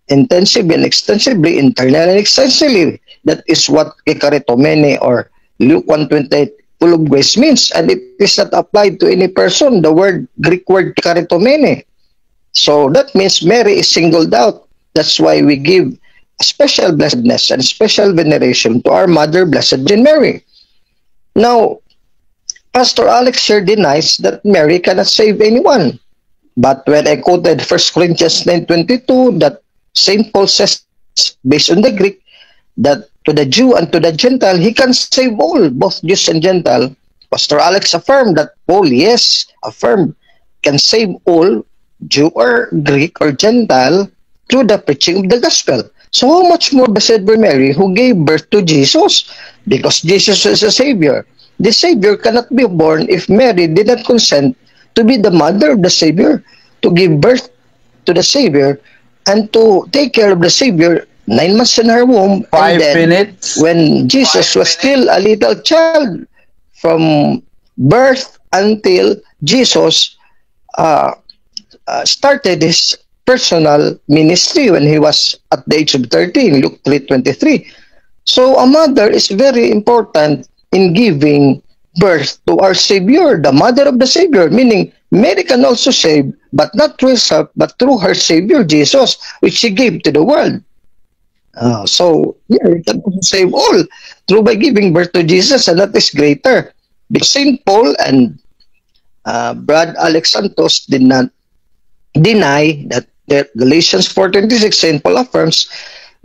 intensively and extensively, internally and extensively. That is what kekaritomene, or Luke 1:28, full of grace means, and it is not applied to any person, the Greek word kekaritomene. So that means Mary is singled out. That's why we give a special blessedness and special veneration to our Mother, Blessed Virgin Mary. Now, Pastor Alex here denies that Mary cannot save anyone. But when I quoted 1 Corinthians 9:22, that St. Paul says, based on the Greek, that to the Jew and to the Gentile, he can save all, both Jews and Gentile. Pastor Alex affirmed that Paul, yes, affirmed, can save all, Jew or Greek or Gentile, through the preaching of the gospel. So how much more Blessed Virgin Mary, who gave birth to Jesus? Because Jesus is a Savior. The Savior cannot be born if Mary did not consent to be the mother of the Savior, to give birth to the Savior, and to take care of the Savior 9 months in her womb. 5 and then, minutes. when Jesus was still a little child, from birth until Jesus started his personal ministry when he was at the age of 13, Luke 3:23. So a mother is very important in giving birth to our Savior, the mother of the Savior, meaning Mary can also save, but not through herself, but through her Savior, Jesus, which she gave to the world. So Mary can also save all through by giving birth to Jesus, and that is greater. Because St. Paul and Brad Alex Santos did not deny that Galatians 4:26, St. Paul affirms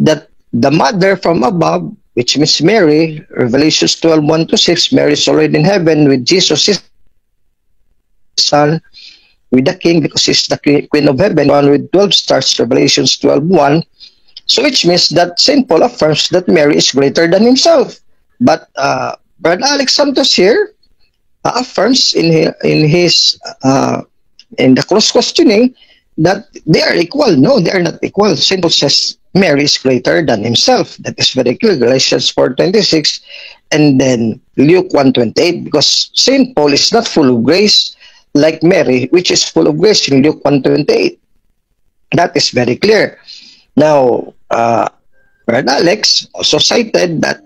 that the mother from above, which means Mary, Revelations 12:1-6, Mary is already in heaven with Jesus, his son, with the king, because he's the queen of heaven, one with 12 stars, Revelations 12:1. So which means that St. Paul affirms that Mary is greater than himself. But Brother Alex Santos here affirms in the cross questioning that they are equal. No, they are not equal. St. Paul says Mary is greater than himself. That is very clear. Galatians 4:26 and then Luke 1:28, because St. Paul is not full of grace like Mary, which is full of grace in Luke 1:28. That is very clear. Now, Brother Alex also cited that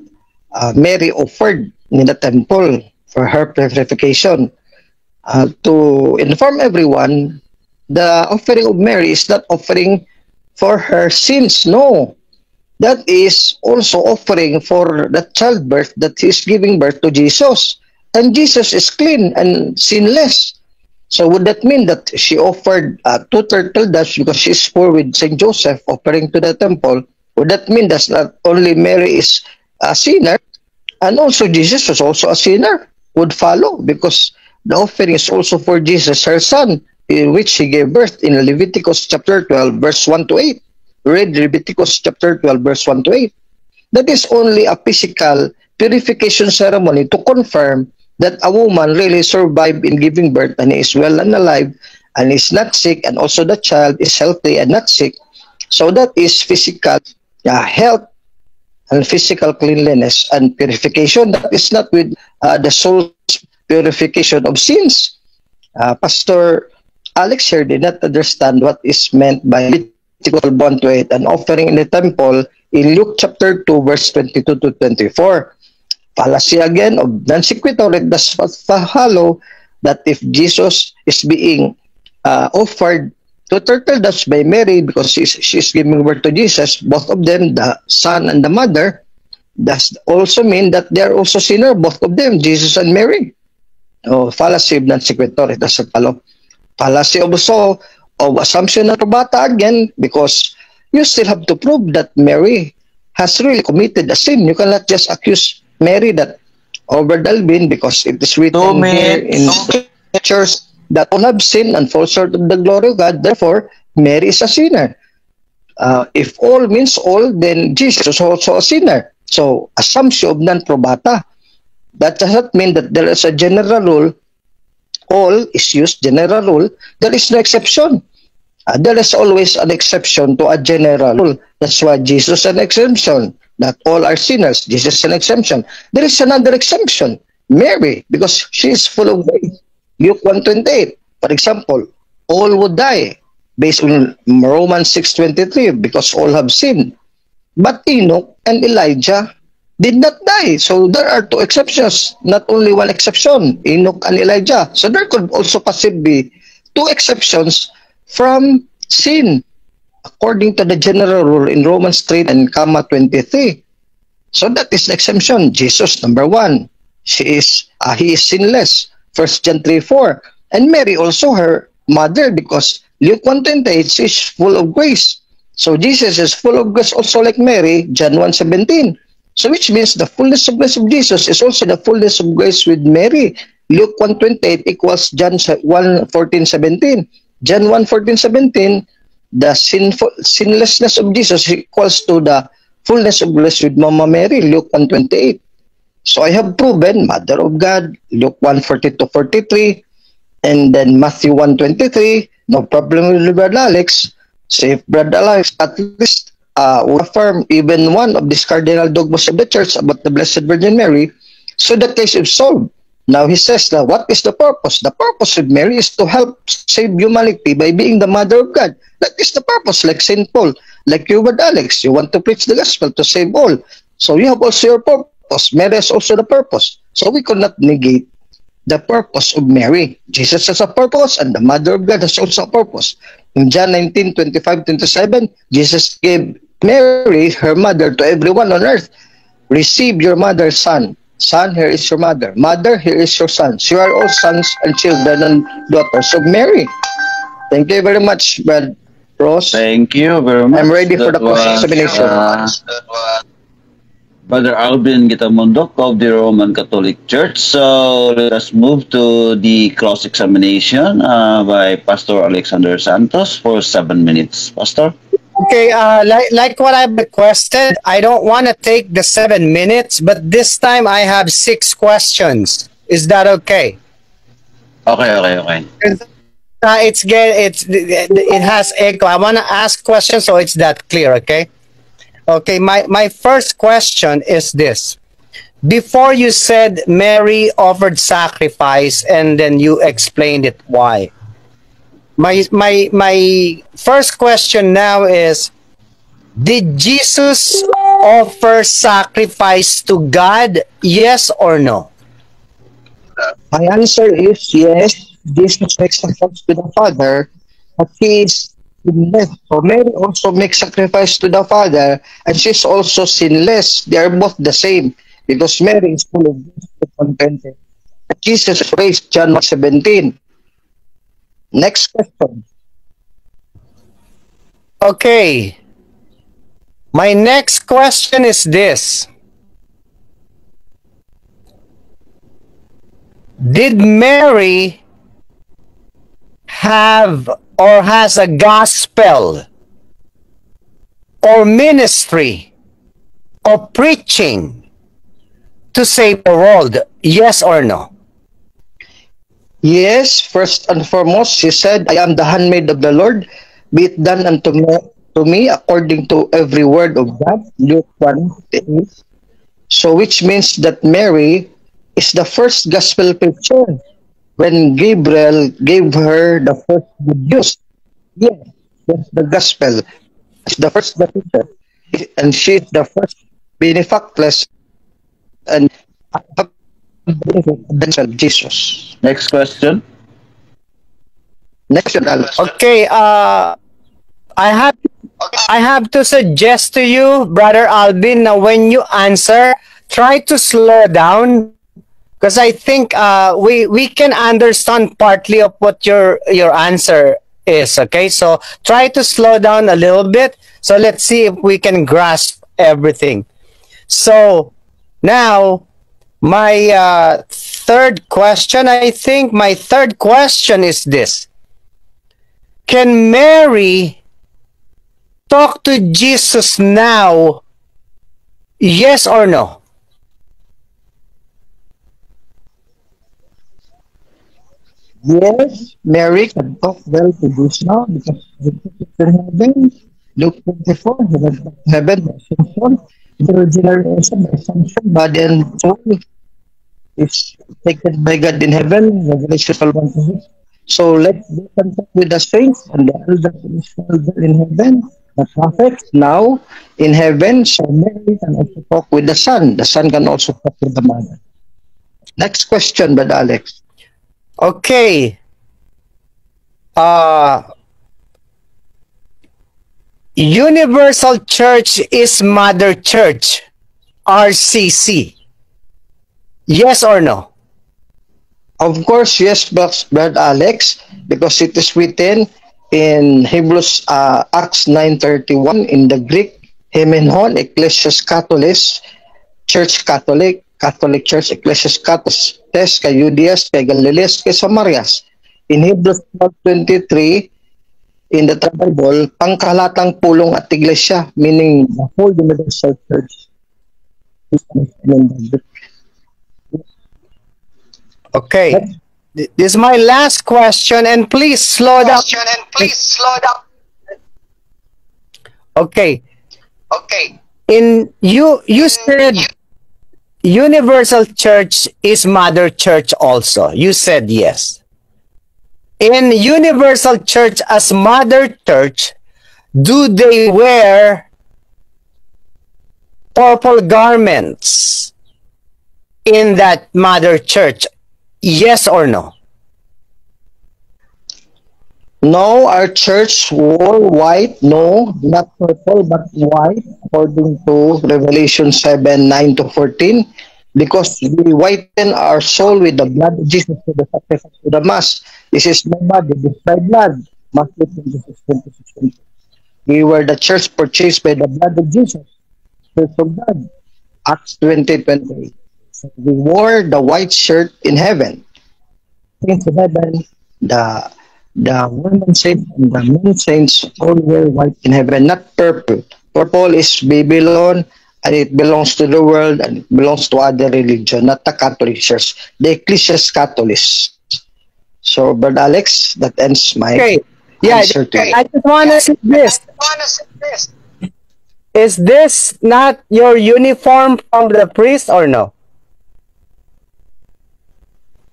Mary offered in the temple for her purification. To inform everyone, the offering of Mary is not offering for her sins. No, that is also offering for the childbirth that is giving birth to Jesus. And Jesus is clean and sinless. So would that mean that she offered 2 turtle doves because she's poor with Saint Joseph offering to the temple? Would that mean that not only Mary is a sinner, and also Jesus was also a sinner? Would follow, because the offering is also for Jesus, her son, in which he gave birth in Leviticus chapter 12, verse 1-8. Read Leviticus chapter 12, verse 1-8. That is only a physical purification ceremony to confirm that a woman really survived in giving birth and is well and alive and is not sick, and also the child is healthy and not sick. So that is physical health and physical cleanliness and purification. That is not with the soul's purification of sins. Pastor Alex here did not understand what is meant by Leviticus 1-8, an offering in the temple in Luke chapter 2, verse 22-24. Fallacy again of non sequitur. It does follow that if Jesus is being offered to turtle doves by Mary because she's giving birth to Jesus, both of them, the son and the mother, does also mean that they are also sinner, both of them, Jesus and Mary. Oh, fallacy of non sequitur. It doesn't follow. Fallacy also of assumption na probata again, because you still have to prove that Mary has really committed a sin. You cannot just accuse Mary that over Dalvin, because it is written here in the scriptures that all have sinned and fall short of the glory of God. Therefore, Mary is a sinner. If all means all, then Jesus is also a sinner. So, assumption of non-probata. That does not mean that there is a general rule. All is used, general rule. There is no exception. There is always an exception to a general rule. That's why Jesus is an exemption. Not all are sinners. Jesus is an exemption. There is another exemption, Mary, because she is full of grace. Luke 1:28, for example, all would die based on Romans 6:23, because all have sinned. But Enoch and Elijah did not die. So there are two exceptions, not only one exception, Enoch and Elijah. So there could also possibly be two exceptions from sin, according to the general rule in Romans 3:23. So that is the exemption. Jesus, number one, he is sinless, 1 John 3:4. And Mary also her mother, because Luke 1:28, she is full of grace. So Jesus is full of grace also like Mary, John 1:17. So which means the fullness of grace of Jesus is also the fullness of grace with Mary. Luke 1:28 equals John 1:14-17. John 1:14-17, the sinlessness of Jesus equals to the fullness of grace with Mama Mary, Luke 1:28. So I have proven Mother of God, Luke 1:40-43, and then Matthew 1:23. No problem with Brother Alex. So if Brother Alex at least will affirm even one of these cardinal dogmas of the Church about the Blessed Virgin Mary, so the case is solved. Now he says that what is the purpose? The purpose of Mary is to help save humanity by being the Mother of God. That is the purpose, like St. Paul, like you, Brother Alex. You want to preach the gospel to save all. So you have also your purpose. Mary has also the purpose. So we could not negate the purpose of Mary. Jesus has a purpose, and the Mother of God has also a purpose. In John 19:25-27, Jesus gave Mary, her mother, to everyone on earth. Receive your mother, son. Son, here is your mother. Mother, here is your sons. You are all sons and children and daughters of Mary. Thank you very much, Brad Ross. Thank you very much. I'm ready for the That was, cross-examination. Brother Alvin Gitamundok of the Roman Catholic Church. So let us move to the cross-examination by Pastor Alexander Santos for 7 minutes. Pastor? Okay, like what I've requested, I don't want to take the 7 minutes, but this time I have 6 questions. Is that okay? Okay. It has echo. I want to ask questions so it's that clear. Okay. Okay. My first question is this: before you said Mary offered sacrifice, and then you explained it why. My first question now is: did Jesus offer sacrifice to God? Yes or no? My answer is yes. Jesus makes sacrifice to the Father, but he is sinless. So Mary also makes sacrifice to the Father, and she's also sinless. They are both the same because Mary is full of grace and contented. Jesus raised John 17. Next question. Okay. My next question is this: did Mary have or has a gospel or ministry or preaching to save the world? Yes or no? Yes, first and foremost, she said, I am the handmaid of the Lord. Be it done to me according to every word of God. Luke 1:8. So which means that Mary is the first gospel preacher when Gabriel gave her the first good news. Yes, that's the gospel. She's the first preacher. And she's the first benefactress and of Jesus. Next question. Next one, Alex. Okay, I have I have to suggest to you, Brother Alvin, now when you answer, try to slow down because I think we can understand partly of what your answer is. Okay, so try to slow down a little bit. So let's see if we can grasp everything. So now my third question, I think my third question is this: can Mary talk to Jesus now? Yes or no? Yes, Mary can talk well to this now because Jesus is in heaven. Luke 24, he went back to heaven by assumption. The regeneration by assumption, body and soul is taken by God in heaven. Revelation 1:6. So let's be contact with the saints and the elders in Israel in heaven, the prophets now in heaven. So Mary can also talk with the Son. The Son can also talk with the Mother. Next question, Brother Alex. Okay. Uh, Universal Church is Mother Church, RCC. Yes or no? Of course, yes, Brother Alex, because it is written in Hebrews Acts 9:31 in the Greek, Hemenon, Ecclesias Catholis, Church Catholic, Catholic Church, Ecclesias Catholis, kay Judias, kay Galileas, kay Samarias. In Hebrews 12:23, in the Bible, pangkalatang pulong at iglesia, meaning the whole universal church. Okay. This is my last question, and please slow down. Okay. In you said Universal Church is Mother Church also. You said yes. In Universal Church as Mother Church, do they wear purple garments in that Mother Church? Yes or no? No, our church wore white. No, not purple, but white, according to Revelation 7:9-14. Because we whiten our soul with the blood of Jesus to the sacrifice to the Mass. This is my body, this is my blood. Matthew 26:26. We were the church purchased by the blood of Jesus, Church of God. Acts 20:28. We wore the white shirt in heaven. Into heaven, the women saints and the men saints all wear white in heaven, not purple. Purple is Babylon, and it belongs to the world, and it belongs to other religion, not the Catholic Church. The Ecclesias Catholicos. So, Brother Alex, that ends my Okay. Yeah, answer to you. I just want to say this. Is this not your uniform from the priest or no?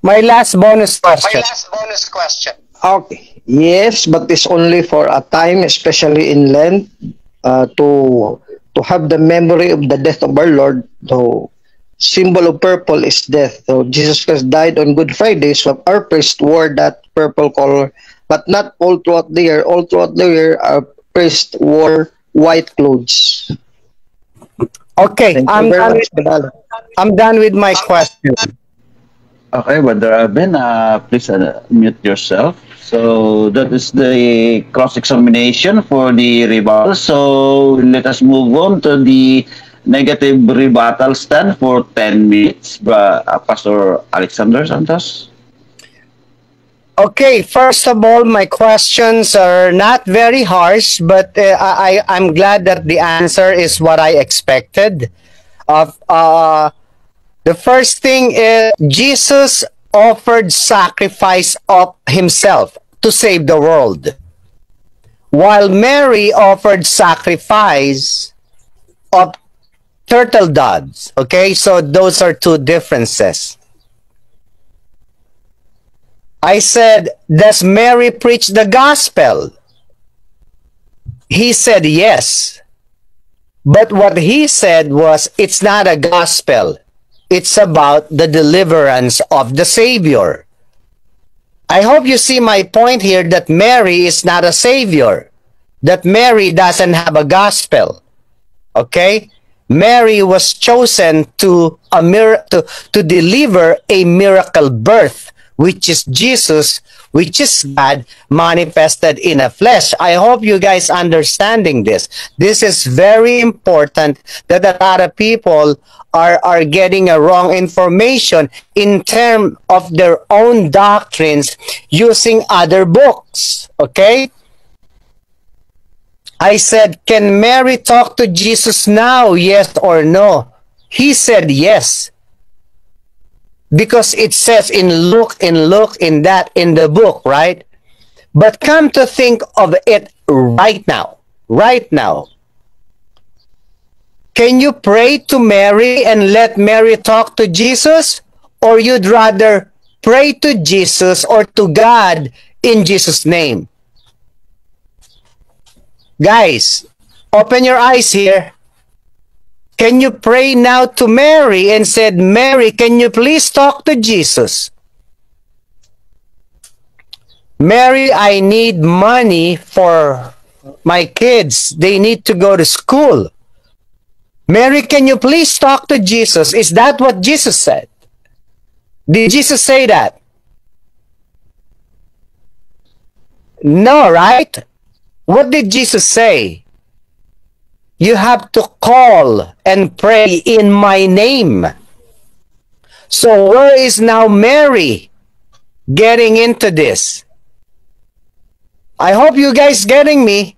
My last bonus question. Okay. Yes, but it's only for a time, especially in Lent, to have the memory of the death of our Lord. The symbol of purple is death. So Jesus Christ died on Good Friday, so our priest wore that purple color, but not all throughout the year. All throughout the year, our priest wore white clothes. Okay, Thank you I'm very done much, with, Brother. I'm done with my question. Okay, Brother Alvin, please mute yourself. So that is the cross-examination for the rebuttal. So let us move on to the negative rebuttal stand for 10 minutes. Pastor Alexander Santos. Okay, first of all, my questions are not very harsh, but I'm glad that the answer is what I expected. Of The first thing is Jesus offered sacrifice of himself to save the world, while Mary offered sacrifice of turtle doves. Okay, so those are two differences. I said, does Mary preach the gospel? He said yes. But what he said was, it's not a gospel. It's about the deliverance of the Savior. I hope you see my point here that Mary is not a Savior. That Mary doesn't have a gospel. Okay? Mary was chosen to deliver a miracle birth, which is Jesus, which is God manifested in a flesh. I hope you guys understanding this. This is very important that a lot of people are getting a wrong information in terms of their own doctrines using other books. Okay? I said, can Mary talk to Jesus now? Yes or no? He said yes. Because it says in Luke, in the book, right? But come to think of it right now. Can you pray to Mary and let Mary talk to Jesus? Or you'd rather pray to Jesus or to God in Jesus' name? Guys, open your eyes here. Can you pray now to Mary and said, Mary, can you please talk to Jesus? Mary, I need money for my kids. They need to go to school. Mary, can you please talk to Jesus? Is that what Jesus said? Did Jesus say that? No, right? What did Jesus say? You have to call and pray in my name. So where is now Mary getting into this? I hope you guys getting me.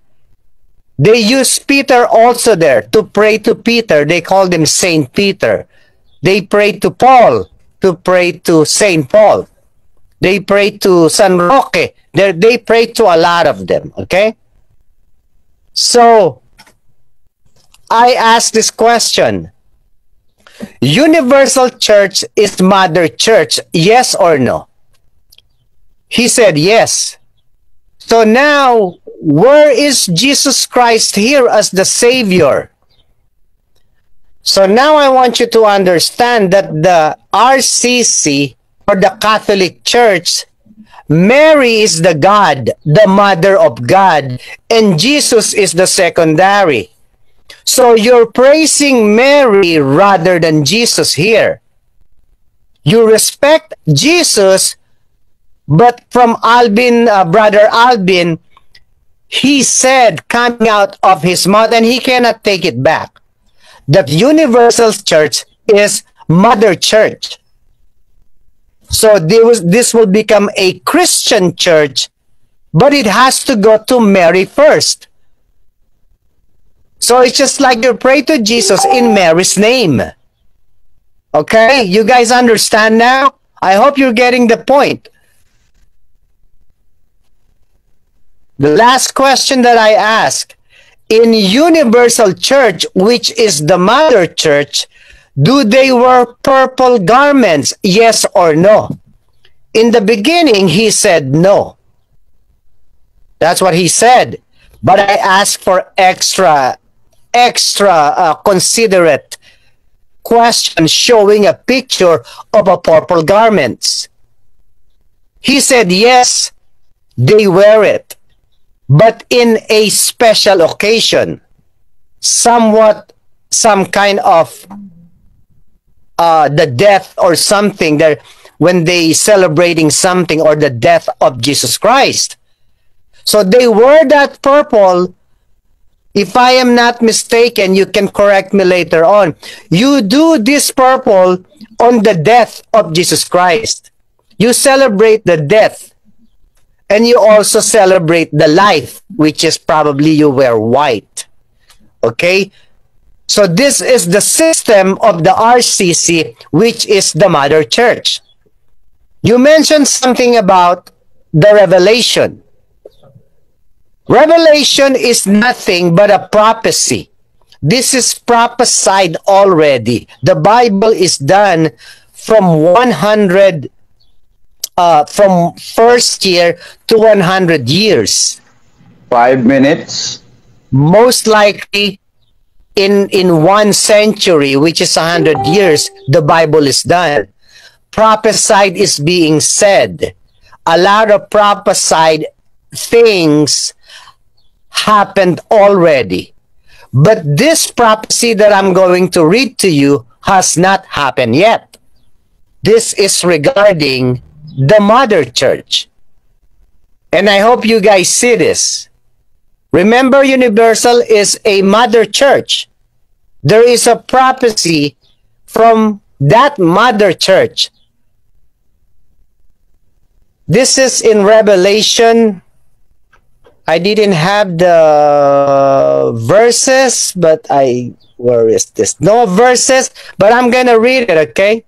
They use Peter also there to pray to Peter. They called him Saint Peter. They prayed to Paul to pray to Saint Paul. They prayed to San Roque. They prayed to a lot of them. Okay? So, I ask this question. Universal Church is Mother Church, yes or no? He said yes. So now, where is Jesus Christ here as the Savior? So now I want you to understand that the RCC, or the Catholic Church, Mary is the God, the Mother of God, and Jesus is the secondary. So you're praising Mary rather than Jesus here. You respect Jesus, but from Albin, Brother Albin, he said coming out of his mouth, and he cannot take it back, that universal church is mother church. So this will become a Christian church, but it has to go to Mary first. So it's just like you pray to Jesus in Mary's name. Okay, you guys understand now? I hope you're getting the point. The last question that I ask, in universal church, which is the mother church, do they wear purple garments? Yes or no? In the beginning, he said no. That's what he said. But I asked for extra considerate question showing a picture of a purple garments. He said yes, they wear it, but in a special occasion, some kind of the death or something, there when they celebrating something or the death of Jesus Christ. So they wear that purple. If I am not mistaken, you can correct me later on. You do this purple on the death of Jesus Christ. You celebrate the death, and you also celebrate the life, which is probably you wear white. Okay? So this is the system of the RCC, which is the mother church. You mentioned something about the revelation. Revelation is nothing but a prophecy. This is prophesied already. The Bible is done from 100, from first year to 100 years. 5 minutes. Most likely, in 1 century, which is 100 years, the Bible is done. Prophesied is being said. A lot of prophesied things happened already. But this prophecy that I'm going to read to you has not happened yet. This is regarding the mother church. And I hope you guys see this. Remember, Universal is a mother church. There is a prophecy from that mother church. This is in Revelation. I didn't have the verses, but where is this? No verses, but I'm going to read it, okay?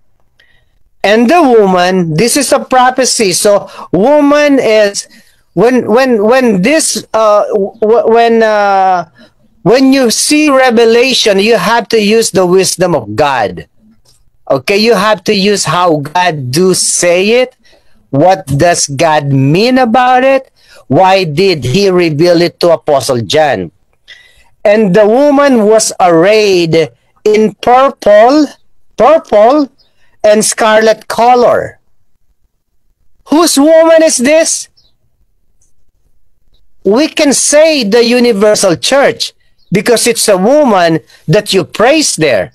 And the woman, this is a prophecy. So woman is, when you see Revelation, you have to use the wisdom of God. Okay, you have to use how God do say it. What does God mean about it? Why did he reveal it to Apostle John? And the woman was arrayed in purple and scarlet color. Whose woman is this? We can say the universal church because it's a woman that you praise there.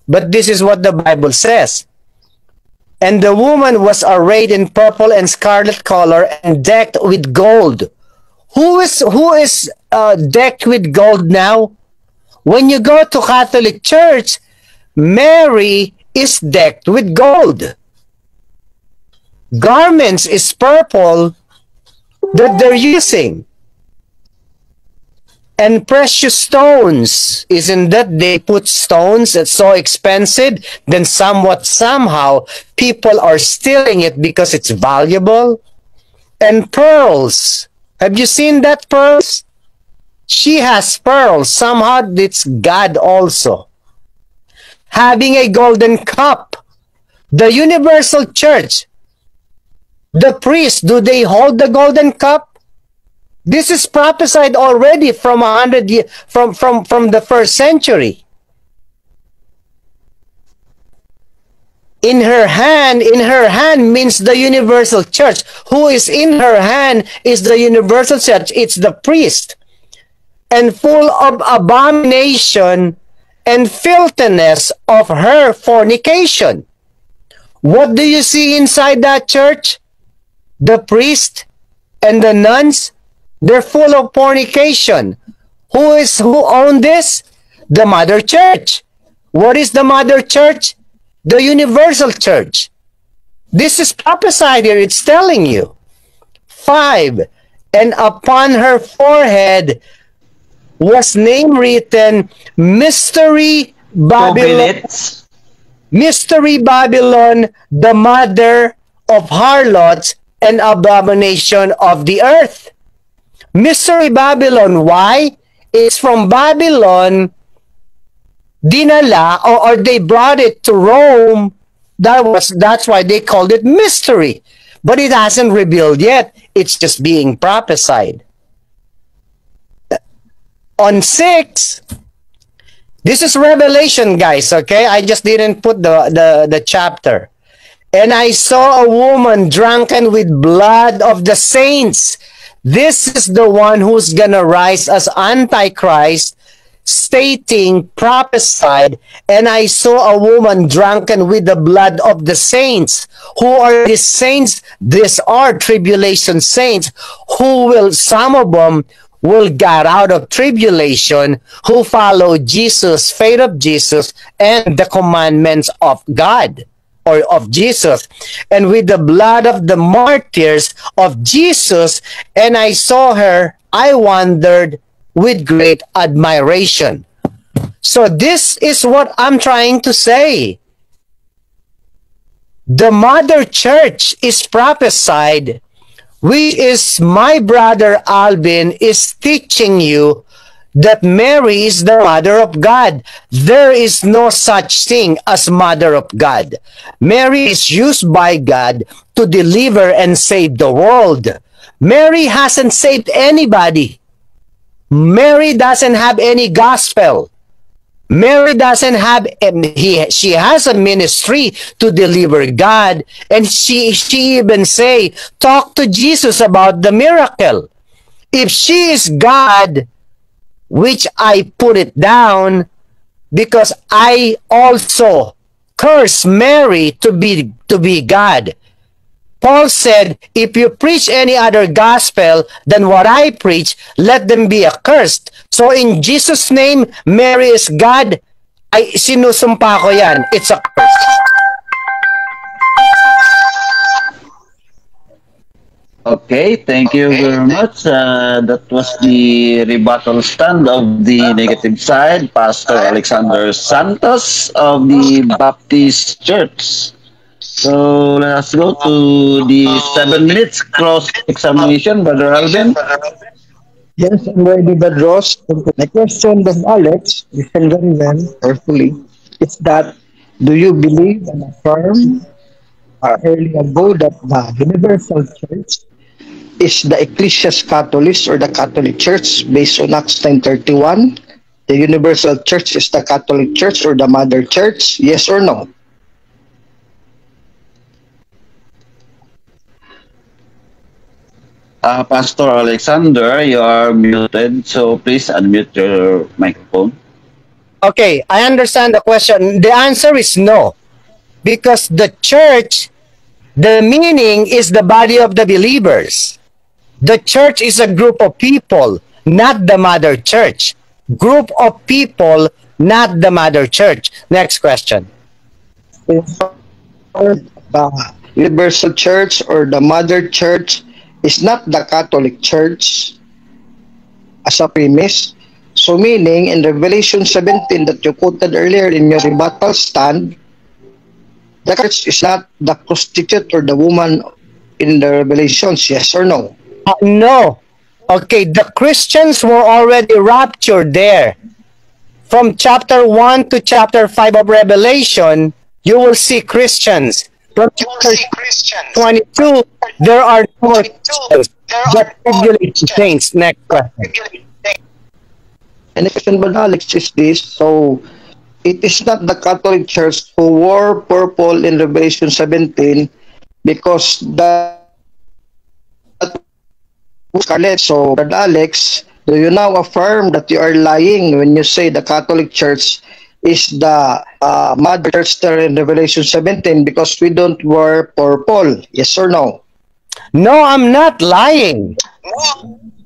But this is what the Bible says. And the woman was arrayed in purple and scarlet color and decked with gold. Who is decked with gold now? When you go to Catholic Church, Mary is decked with gold. Garments is purple that they're using. And precious stones, isn't that they put stones that's so expensive, then somehow people are stealing it because it's valuable? And pearls. Have you seen that pearls? She has pearls. Somehow it's God also. Having a golden cup. The universal church. The priests, do they hold the golden cup? This is prophesied already from 100 years, from the 1st century. In her hand means the universal church. Who is in her hand is the universal church. It's the priest. And full of abomination and filthiness of her fornication. What do you see inside that church? The priest and the nuns. They're full of fornication. Who owned this? The mother church. What is the mother church? The universal church. This is prophesied here. It's telling you. 5. And upon her forehead was name written, Mystery 2 Babylon. minutes. Mystery Babylon, the mother of harlots and abomination of the earth. Mystery Babylon. Why? It's from Babylon, dinala, or they brought it to Rome. That's why they called it mystery. But it hasn't revealed yet. It's just being prophesied. On 6, this is Revelation, guys, okay? I just didn't put the chapter. And I saw a woman drunken with blood of the saints. This is the one who's gonna rise as Antichrist, stating, prophesied, and I saw a woman drunken with the blood of the saints. Who are these saints? These are tribulation saints, who will, some of them will get out of tribulation, who follow Jesus, faith of Jesus, and the commandments of God, or of Jesus, and with the blood of the martyrs of Jesus. And I saw her, I wondered with great admiration. So this is what I'm trying to say. The mother church is prophesied, which is my brother Alvin is teaching you that Mary is the mother of God. There is no such thing as mother of God. Mary is used by God to deliver and save the world. Mary hasn't saved anybody. Mary doesn't have any gospel. Mary doesn't have, she has a ministry to deliver God, and she even say, talk to Jesus about the miracle. If she is God, which I put it down because I also curse Mary to be God. Paul said, if you preach any other gospel than what I preach, let them be accursed. So in Jesus' name, Mary is God. Ay sinusumpa ko yan. It's a curse. Okay, thank you very much. That was the rebuttal stand of the negative side, Pastor Alexander Santos of the Baptist Church. So let's go to the 7 minutes cross-examination, Brother Alvin. Yes, I'm ready, but Ross, my question, Brother Alex, listen very well, carefully. It's that, do you believe and affirm earlier ago that the Universal Church is the Ecclesias Catholicos or the Catholic Church based on Acts 9:31? The Universal Church is the Catholic Church or the Mother Church? Yes or no? Pastor Alexander, you are muted, so please unmute your microphone. Okay, I understand the question. The answer is no. Because the church, the meaning is the body of the believers. The church is a group of people, not the mother church. Group of people, not the mother church. Next question. The Universal Church or the Mother Church is not the Catholic Church as a premise. So meaning in Revelation 17 that you quoted earlier in your rebuttal stand, the church is not the prostitute or the woman in the Revelations, yes or no? No. Okay, the Christians were already raptured there. From chapter 1 to chapter 5 of Revelation, you will see Christians. From chapter 22, there are no more Christians, but tribulation saints. Next question. And the question, Brother Alex, is this. So, it is not the Catholic Church who wore purple in Revelation 17 because that was scarlet. So, Brother Alex, do you now affirm that you are lying when you say the Catholic Church is the Mother Church there in Revelation 17 because we don't wear purple? Yes or no? No, I'm not lying.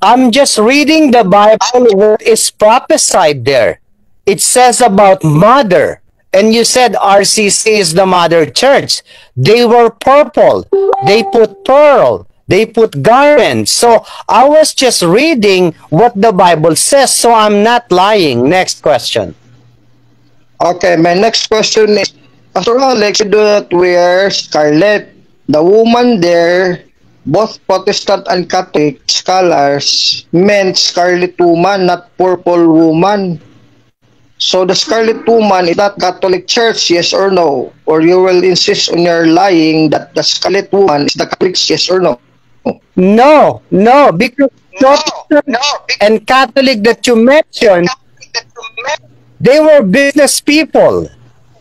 I'm just reading the Bible where it's prophesied there. It says about mother And you said RCC is the mother church. They were purple. They put pearl. They put garments. So I was just reading what the Bible says, so I'm not lying. Next question. Okay, my next question is, Pastor Alex, you do not wear scarlet. The woman there, both Protestant and Catholic scholars, meant scarlet woman, not purple woman. So the scarlet woman is not Catholic Church, yes or no? Or you will insist on your lying that the scarlet woman is the Catholic, yes or no? No, no, because Protestant and Catholic that you mentioned, they were business people.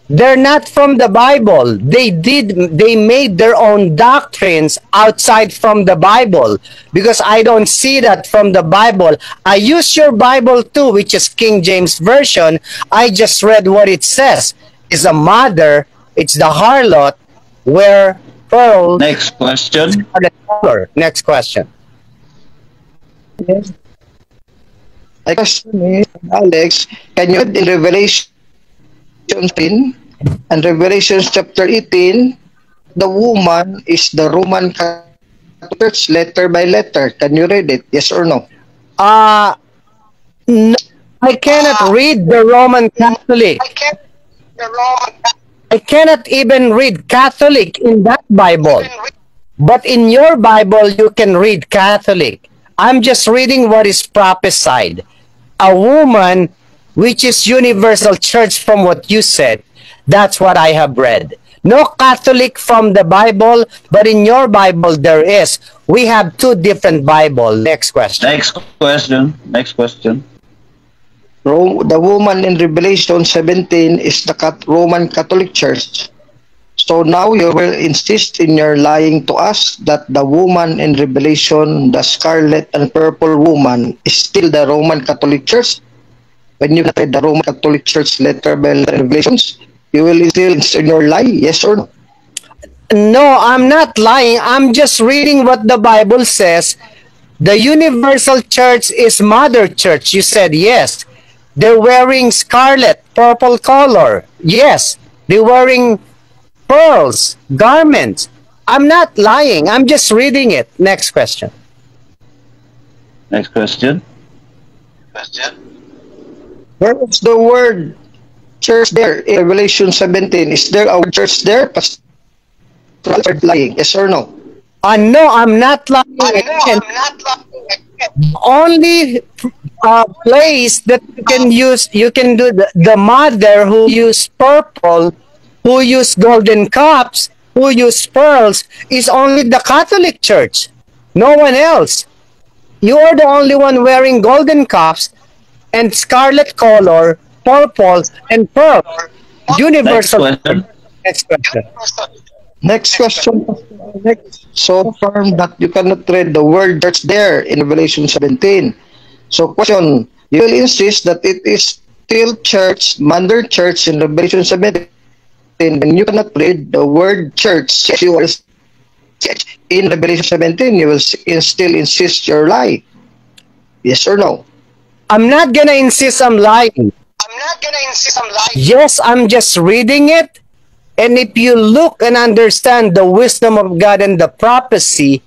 They're not from the Bible. They made their own doctrines outside from the Bible, because I don't see that from the Bible. I use your Bible too, which is King James Version. I just read what it says. It's a mother, it's the harlot, where pearl. Next question. Next question. My question is, Alex, can you read in Revelation 10 and Revelation chapter 18, the woman is the Roman Catholic Church letter by letter. Can you read it? Yes or no? No, I cannot read the Roman Catholic. I cannot even read Catholic in that Bible. But in your Bible, you can read Catholic. I'm just reading what is prophesied. A woman, which is universal church from what you said. That's what I have read. No Catholic from the Bible, but in your Bible there is. We have two different Bibles. Next question. Next question. Next question. The woman in Revelation 17 is the Roman Catholic Church. So now you will insist in your lying to us that the woman in Revelation, the scarlet and purple woman, is still the Roman Catholic Church. When you read the Roman Catholic Church letter by Revelations, you will still insist in your lie, yes or no? No, I'm not lying. I'm just reading what the Bible says. The universal church is mother church. You said yes. They're wearing scarlet, purple color. Yes. They're wearing pearls, garments. I'm not lying. I'm just reading it. Next question. Next question. Where is the word church there in Revelation 17? Is there a word church there? Pastor Alfred lying, yes or no? No, I'm not lying. Only place that you can use, you can do the mother who use purple, who use golden cups, who use pearls, is only the Catholic Church. No one else. You are the only one wearing golden cups and scarlet color, purple, and pearl. Universal. Next question. Next question. So firm that you cannot read the word church there in Revelation 17. So question, you will insist that it is still church, mother church in Revelation 17. When you cannot read the word church, you will in Revelation 17, you will still insist your lie. Yes or no? I'm not gonna insist I'm lying. Yes, I'm just reading it. And if you look and understand the wisdom of God and the prophecy,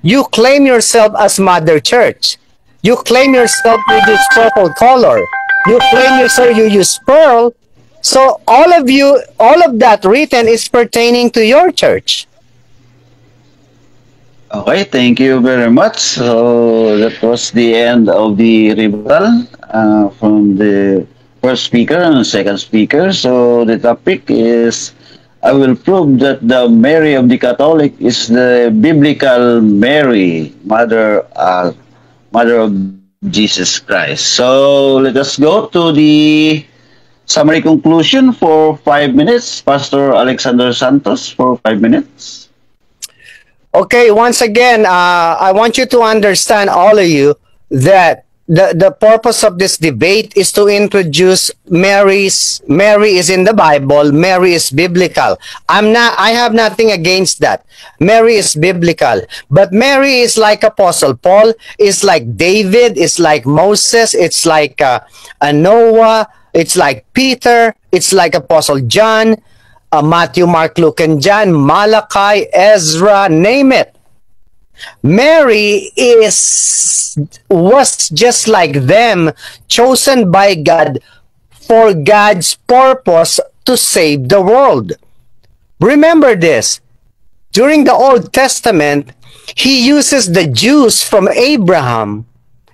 you claim yourself as Mother Church. You claim yourself you use purple color. You claim yourself you use pearl. So all of you, all of that written is pertaining to your church. Okay, thank you very much. So that was the end of the rebuttal from the first speaker and the second speaker. So the topic is, I will prove that the Mary of the Catholic is the biblical Mary, Mother of Jesus Christ. So let us go to the summary conclusion for 5 minutes. Pastor Alexander Santos for 5 minutes. Okay, once again, I want you to understand, all of you, that the purpose of this debate is to introduce Mary is in the Bible, Mary is biblical. I have nothing against that. Mary is biblical. But Mary is like Apostle Paul, is like David, is like Moses, it's like Noah, It's like Peter. It's like Apostle John, Matthew, Mark, Luke, and John, Malachi, Ezra, name it. Mary was just like them, chosen by God for God's purpose to save the world. Remember this. During the Old Testament, he uses the Jews from Abraham,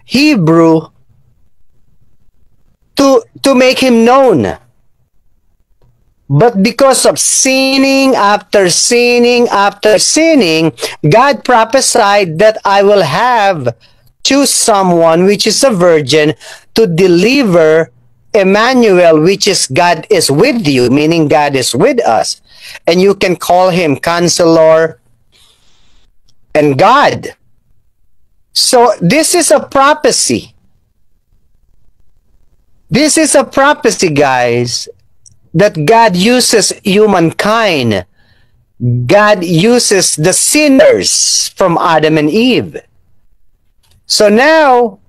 Hebrew, to make him known. But because of sinning after sinning after sinning, God prophesied that I will choose someone which is a virgin to deliver Emmanuel, which is God is with you, meaning God is with us. And you can call him Counselor and God. So this is a prophecy. This is a prophecy, guys, that God uses humankind. God uses the sinners from Adam and Eve. So now,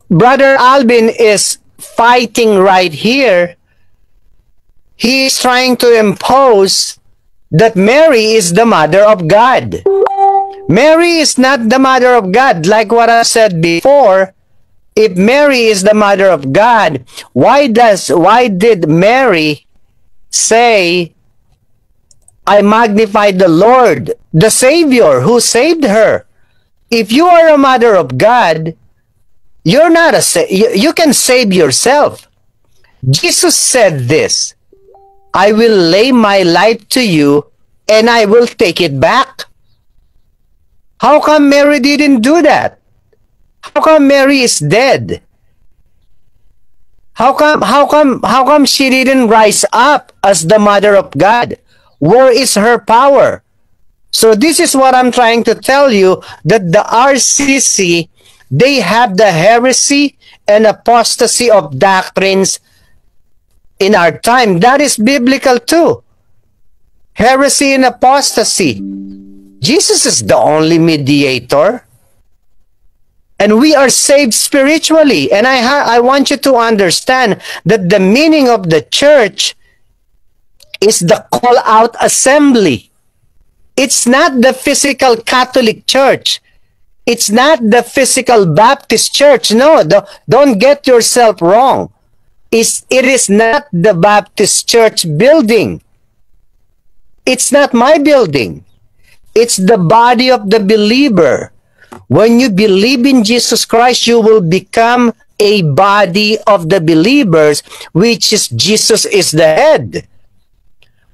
Brother Alvin is fighting right here. He is trying to impose that Mary is the mother of God. Mary is not the mother of God, like what I said before. If Mary is the mother of God, why did Mary say, I magnify the Lord, the Savior who saved her? If you are a mother of God, you're not you can save yourself. Jesus said this, I will lay my life to you and I will take it back. How come Mary didn't do that? How come Mary is dead? How come she didn't rise up as the mother of God? Where is her power? So this is what I'm trying to tell you, that the RCC, they have the heresy and apostasy of doctrines in our time. That is biblical too. Heresy and apostasy. Jesus is the only mediator. And we are saved spiritually. And I want you to understand that the meaning of the church is the call-out assembly. It's not the physical Catholic Church. It's not the physical Baptist Church. No, don't get yourself wrong. It is not the Baptist Church building. It's not my building. It's the body of the believer. When you believe in Jesus Christ, you will become a body of the believers, which is Jesus is the head.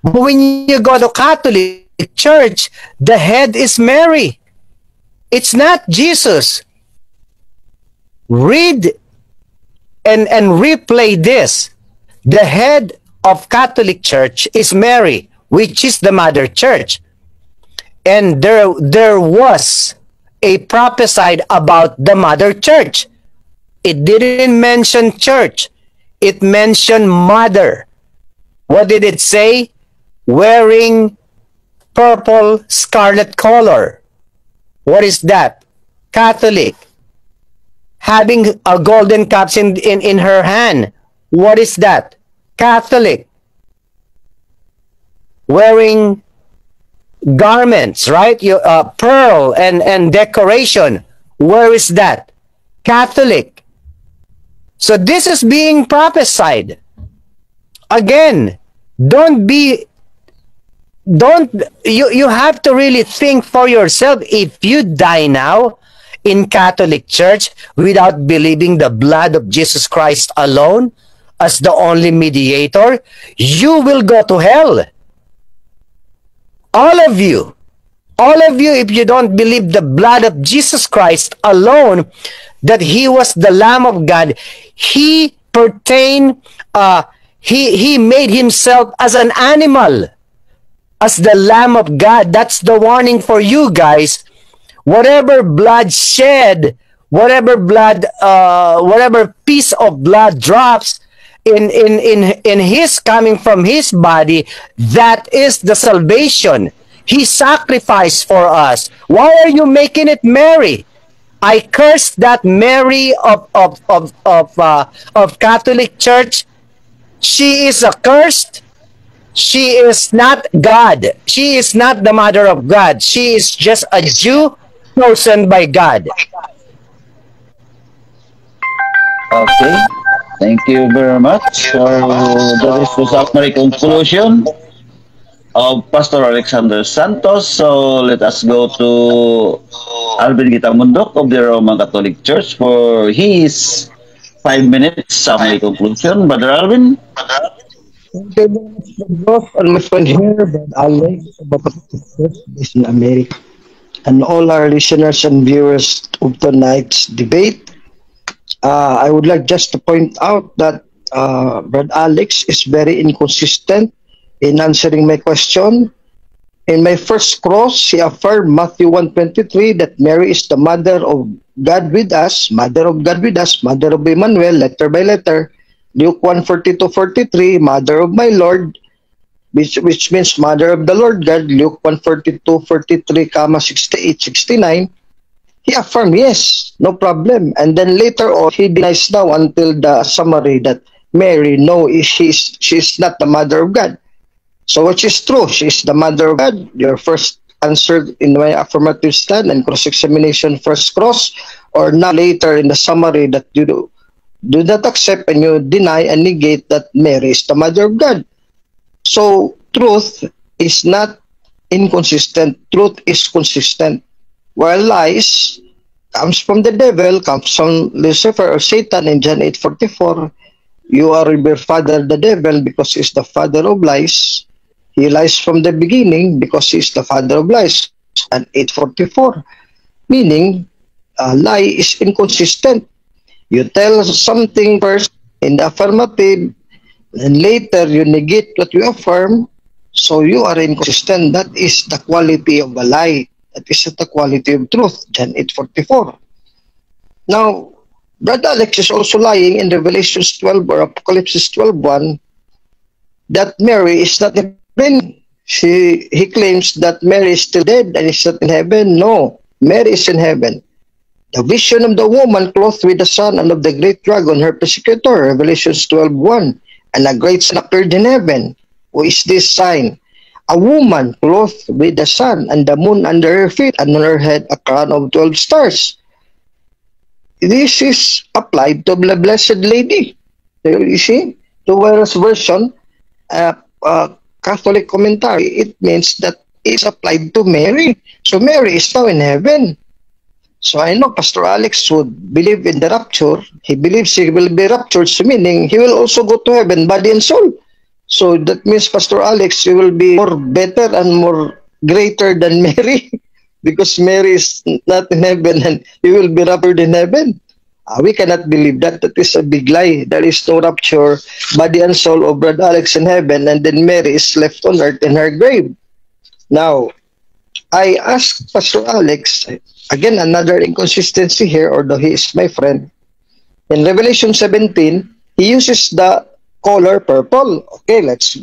But when you go to Catholic Church, the head is Mary. It's not Jesus. Read and replay this. The head of Catholic Church is Mary, which is the mother church. And there was a prophesied about the mother church. It didn't mention church. It mentioned mother. What did it say? Wearing purple scarlet color. What is that? Catholic. Having a golden cups in her hand. What is that? Catholic. Wearing garments, right? Pearl and decoration. Where is that? Catholic. So this is being prophesied. Again, you have to really think for yourself. If you die now in Catholic Church without believing the blood of Jesus Christ alone as the only mediator, you will go to hell. All of you, if you don't believe the blood of Jesus Christ alone, that he was the Lamb of God, he made himself as an animal, as the Lamb of God. That's the warning for you guys. Whatever blood shed, whatever piece of blood drops in his coming from his body, that is the salvation. He sacrificed for us. Why are you making it Mary? I curse that Mary of Catholic Church. She is accursed. She is not God. She is not the mother of God. She is just a Jew chosen by God. Okay. Thank you very much. So that is the summary conclusion of Pastor Alexander Santos. So let us go to Alvin Gitamundok of the Roman Catholic Church for his 5 minutes summary conclusion. Brother Alvin? Thank you very much, Bro. And my friend here, Brad Alex, based in America. And all our listeners and viewers of tonight's debate. I would like just to point out that Brad Alex is very inconsistent in answering my question. In my first cross, he affirmed Matthew 1:23 that Mary is the mother of God with us, mother of God with us, mother of Emmanuel, letter by letter. Luke 1:42-43, mother of my Lord, which means mother of the Lord God. Luke 1:42-43, 68-69. He affirmed, yes, no problem. And then later on, he denies now until the summary that Mary, no, she is not the mother of God. So which is true? She is the mother of God. Your first answer in my affirmative stand and cross-examination first cross, or now later in the summary that you do not accept and you deny and negate that Mary is the mother of God. So truth is not inconsistent. Truth is consistent. While lies comes from the devil, comes from Lucifer or Satan in John 8:44. You are your father the devil because he's the father of lies. He lies from the beginning because he's the father of lies. And 8:44, meaning lie is inconsistent. You tell something first in the affirmative, and later you negate what you affirm, so you are inconsistent. That is the quality of a lie. That is the quality of truth. John 8:44. Now, Brother Alex is also lying in Revelation 12 or Apocalypse 12:1 that Mary is not in heaven. He claims that Mary is still dead and is not in heaven. No, Mary is in heaven. The vision of the woman clothed with the sun and of the great dragon, her persecutor, Revelation 12:1, and a great sign appeared in heaven. Who is this sign? A woman clothed with the sun and the moon under her feet, and on her head a crown of 12 stars. This is applied to the Blessed Lady. You see, to Whereas version, Catholic commentary, it means that it's applied to Mary. So Mary is now in heaven. So I know Pastor Alex would believe in the rapture. He believes he will be raptured, so meaning he will also go to heaven, body and soul. So that means Pastor Alex, you will be more better and more greater than Mary because Mary is not in heaven and you will be raptured in heaven. We cannot believe that. That is a big lie. There is no rapture, body and soul of Brother Alex in heaven, and then Mary is left on earth in her grave. Now, I asked Pastor Alex, again, another inconsistency here, although he is my friend. In Revelation 17, he uses the color purple. Okay, let's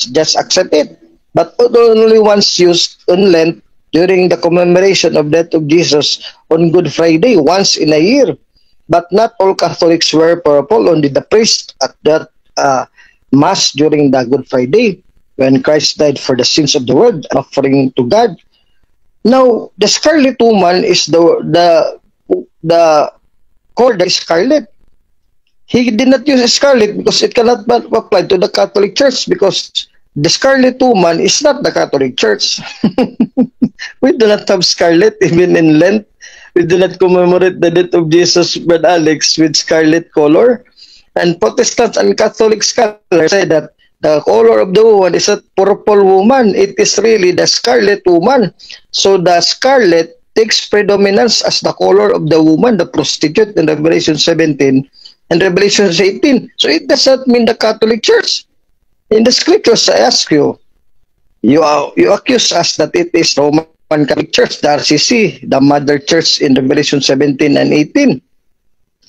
just accept it. But only once used on Lent during the commemoration of death of Jesus on Good Friday, once in a year. But not all Catholics wear purple, only the priest at that Mass during the Good Friday, when Christ died for the sins of the world, offering to God. Now, the scarlet woman is the color that is scarlet. He did not use scarlet because it cannot apply to the Catholic Church because the scarlet woman is not the Catholic Church. We do not have scarlet even in Lent. We do not commemorate the death of Jesus, Brother Alex, with scarlet color. And Protestants and Catholic scholars say that the color of the woman is a purple woman. It is really the scarlet woman. So the scarlet takes predominance as the color of the woman, the prostitute in Revelation 17 and Revelation 18. So it does not mean the Catholic Church. In the scriptures, I ask you, you accuse us that it is Roman Catholic Church, the RCC, the mother church in Revelation 17 and 18.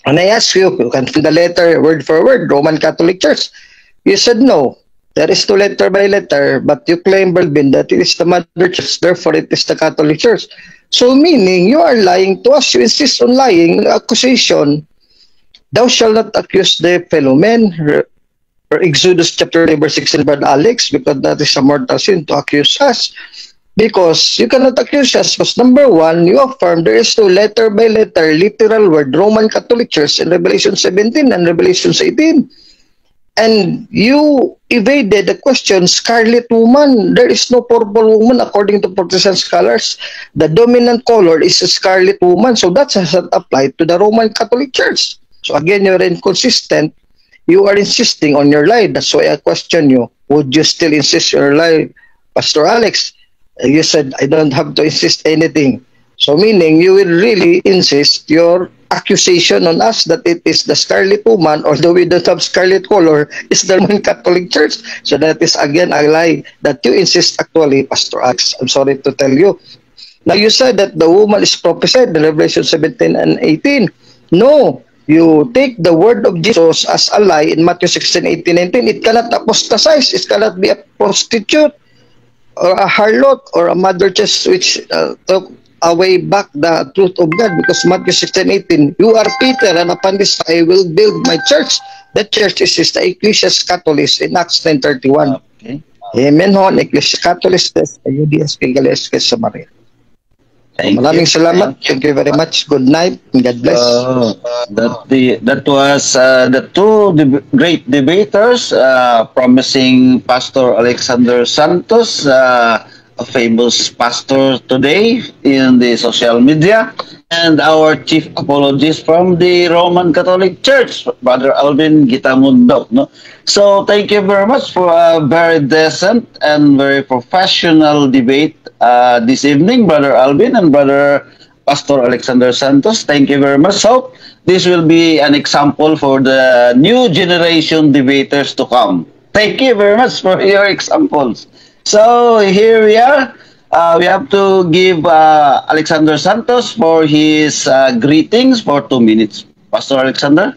And I ask you can find the letter word for word, Roman Catholic Church. You said no. There is no letter by letter, but you claim, Belvin, that it is the mother church, therefore it is the Catholic Church. So meaning you are lying to us. You insist on lying. Accusation, thou shalt not accuse the fellow men. Or Exodus chapter number 16, Brother Alex, because that is a mortal sin to accuse us. Because you cannot accuse us. Because number one, you affirm there is no letter by letter, literal word, Roman Catholic Church in Revelation 17 and Revelation 18. And you evaded the question, scarlet woman. There is no purple woman according to Protestant scholars. The dominant color is a scarlet woman. So that doesn't apply to the Roman Catholic Church. So again, you're inconsistent. You are insisting on your lie. That's why I question you. Would you still insist on your lie, Pastor Alex? You said, I don't have to insist anything. So meaning you will really insist your accusation on us that it is the scarlet woman, although we don't have scarlet color, is the Roman Catholic Church. So that is again a lie that you insist actually, Pastor Alex. I'm sorry to tell you. Now you said that the woman is prophesied in Revelation 17 and 18. No, you take the word of Jesus as a lie in Matthew 16, 18, 19. It cannot apostatize. It cannot be a prostitute or a harlot or a mother church which took away back the truth of God, because Matthew 16, 18, you are Peter, and upon this I will build my church. The church is the Ecclesias Catholis in Acts 10:31. Okay. Amen ho, Ecclesias Catholis des Ayudias Kigales Samaria. Maraming salamat. Thank you very much. Good night. God bless. That was the two great debaters promising Pastor Alexander Santos, a famous pastor today in the social media, and our chief apologist from the Roman Catholic Church, Brother Alvin Gitamundo. No? So thank you very much for a very decent and very professional debate this evening, Brother Alvin and Brother Pastor Alexander Santos. Thank you very much. So this will be an example for the new generation debaters to come. Thank you very much for your examples. So here we are. We have to give Alexander Santos for his greetings for 2 minutes. Pastor Alexander?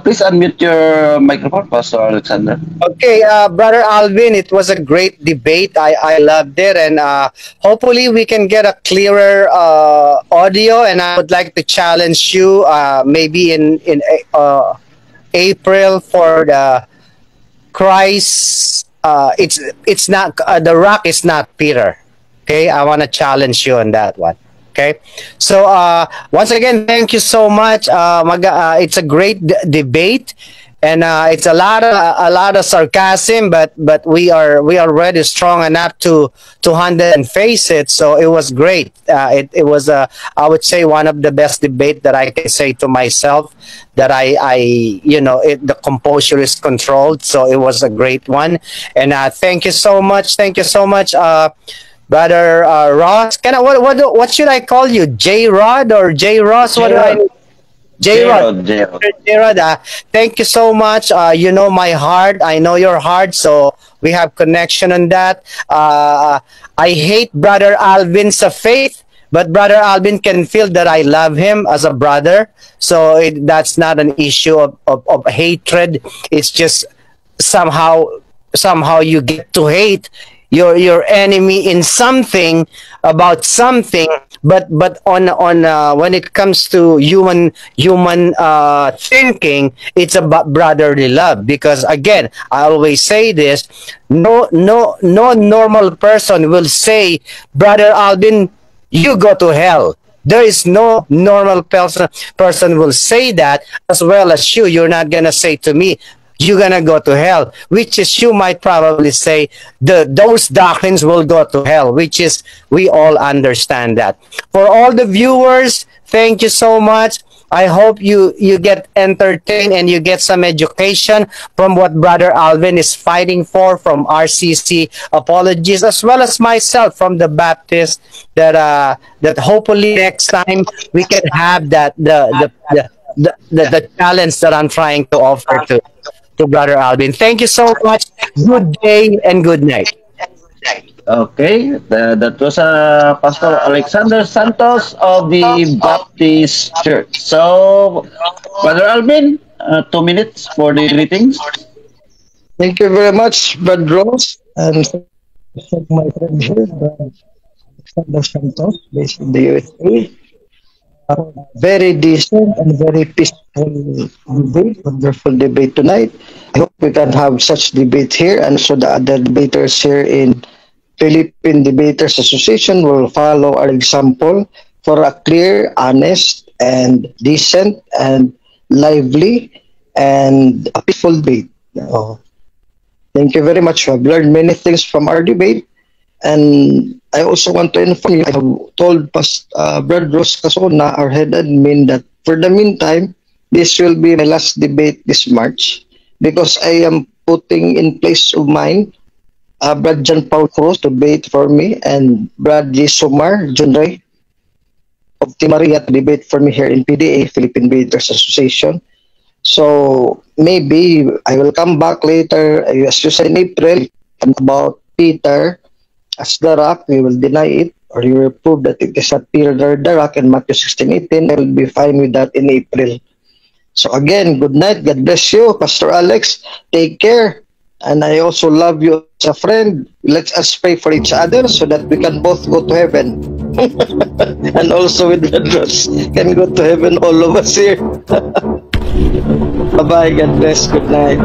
Please unmute your microphone, Pastor Alexander. Okay, Brother Alvin, it was a great debate. I loved it, and hopefully we can get a clearer audio. And I would like to challenge you, maybe in April for the Christ. It's not the rock is not Peter. Okay, I want to challenge you on that one. Okay, so once again, thank you so much. It's a great debate, and it's a lot of sarcasm, but we are already strong enough to handle and face it. So it was great. It was I would say one of the best debate that I can say to myself, that the composure is controlled. So it was a great one, and thank you so much. Thank you so much. Brother Ross, what should I call you? J Rod or J Ross? What do I? J Rod. Thank you so much. You know my heart. I know your heart. So we have connection on that. I hate Brother Alvin's faith, but Brother Alvin can feel that I love him as a brother. So that's not an issue of hatred. It's just somehow you get to hate your enemy in something, about something, but on when it comes to human thinking, it's about brotherly love. Because again, I always say this: no normal person will say, Brother Alvin, you go to hell. There is no normal person will say that, as well as you're not gonna say to me, you're gonna go to hell, which is, you might probably say, those doctrines will go to hell, which is, we all understand that. For all the viewers, thank you so much. I hope you get entertained and you get some education from what Brother Alvin is fighting for from RCC Apologies, as well as myself from the Baptist, that hopefully next time we can have that the challenge that I'm trying to offer to Brother Alvin. Thank you so much. Good day and good night. Okay, that was Pastor Alexander Santos of the Baptist Church. So, Brother Alvin, 2 minutes for the greetings. Thank you very much, Brother Ross, and So my friend here, Alexander Santos, based in the USA. Very decent and very peaceful debate, wonderful debate tonight. I hope we can have such debate here, and so the other debaters here in Philippine Debaters Association will follow our example for a clear, honest, and decent and lively and a peaceful debate. Thank you very much. I've learned many things from our debate. And I also want to inform you, I have told Brad Rose Casona, our head admin, that for the meantime, this will be my last debate this March because I am putting in place of mine Brad John Paul Cruz to debate for me and Brad G. Sumar Junray of Team Maria to debate for me here in PDA, Philippine Debaters Association. So maybe I will come back later, as you said in April, about Peter as the rock, we will deny it, or you will prove that it is not Peter the rock in Matthew 16:18. I will be fine with that in April. So again, good night. God bless you, Pastor Alex. Take care. And I also love you as a friend. Let us pray for each other so that we can both go to heaven. And also with brothers can go to heaven, all of us here. Bye-bye. God bless. Good night.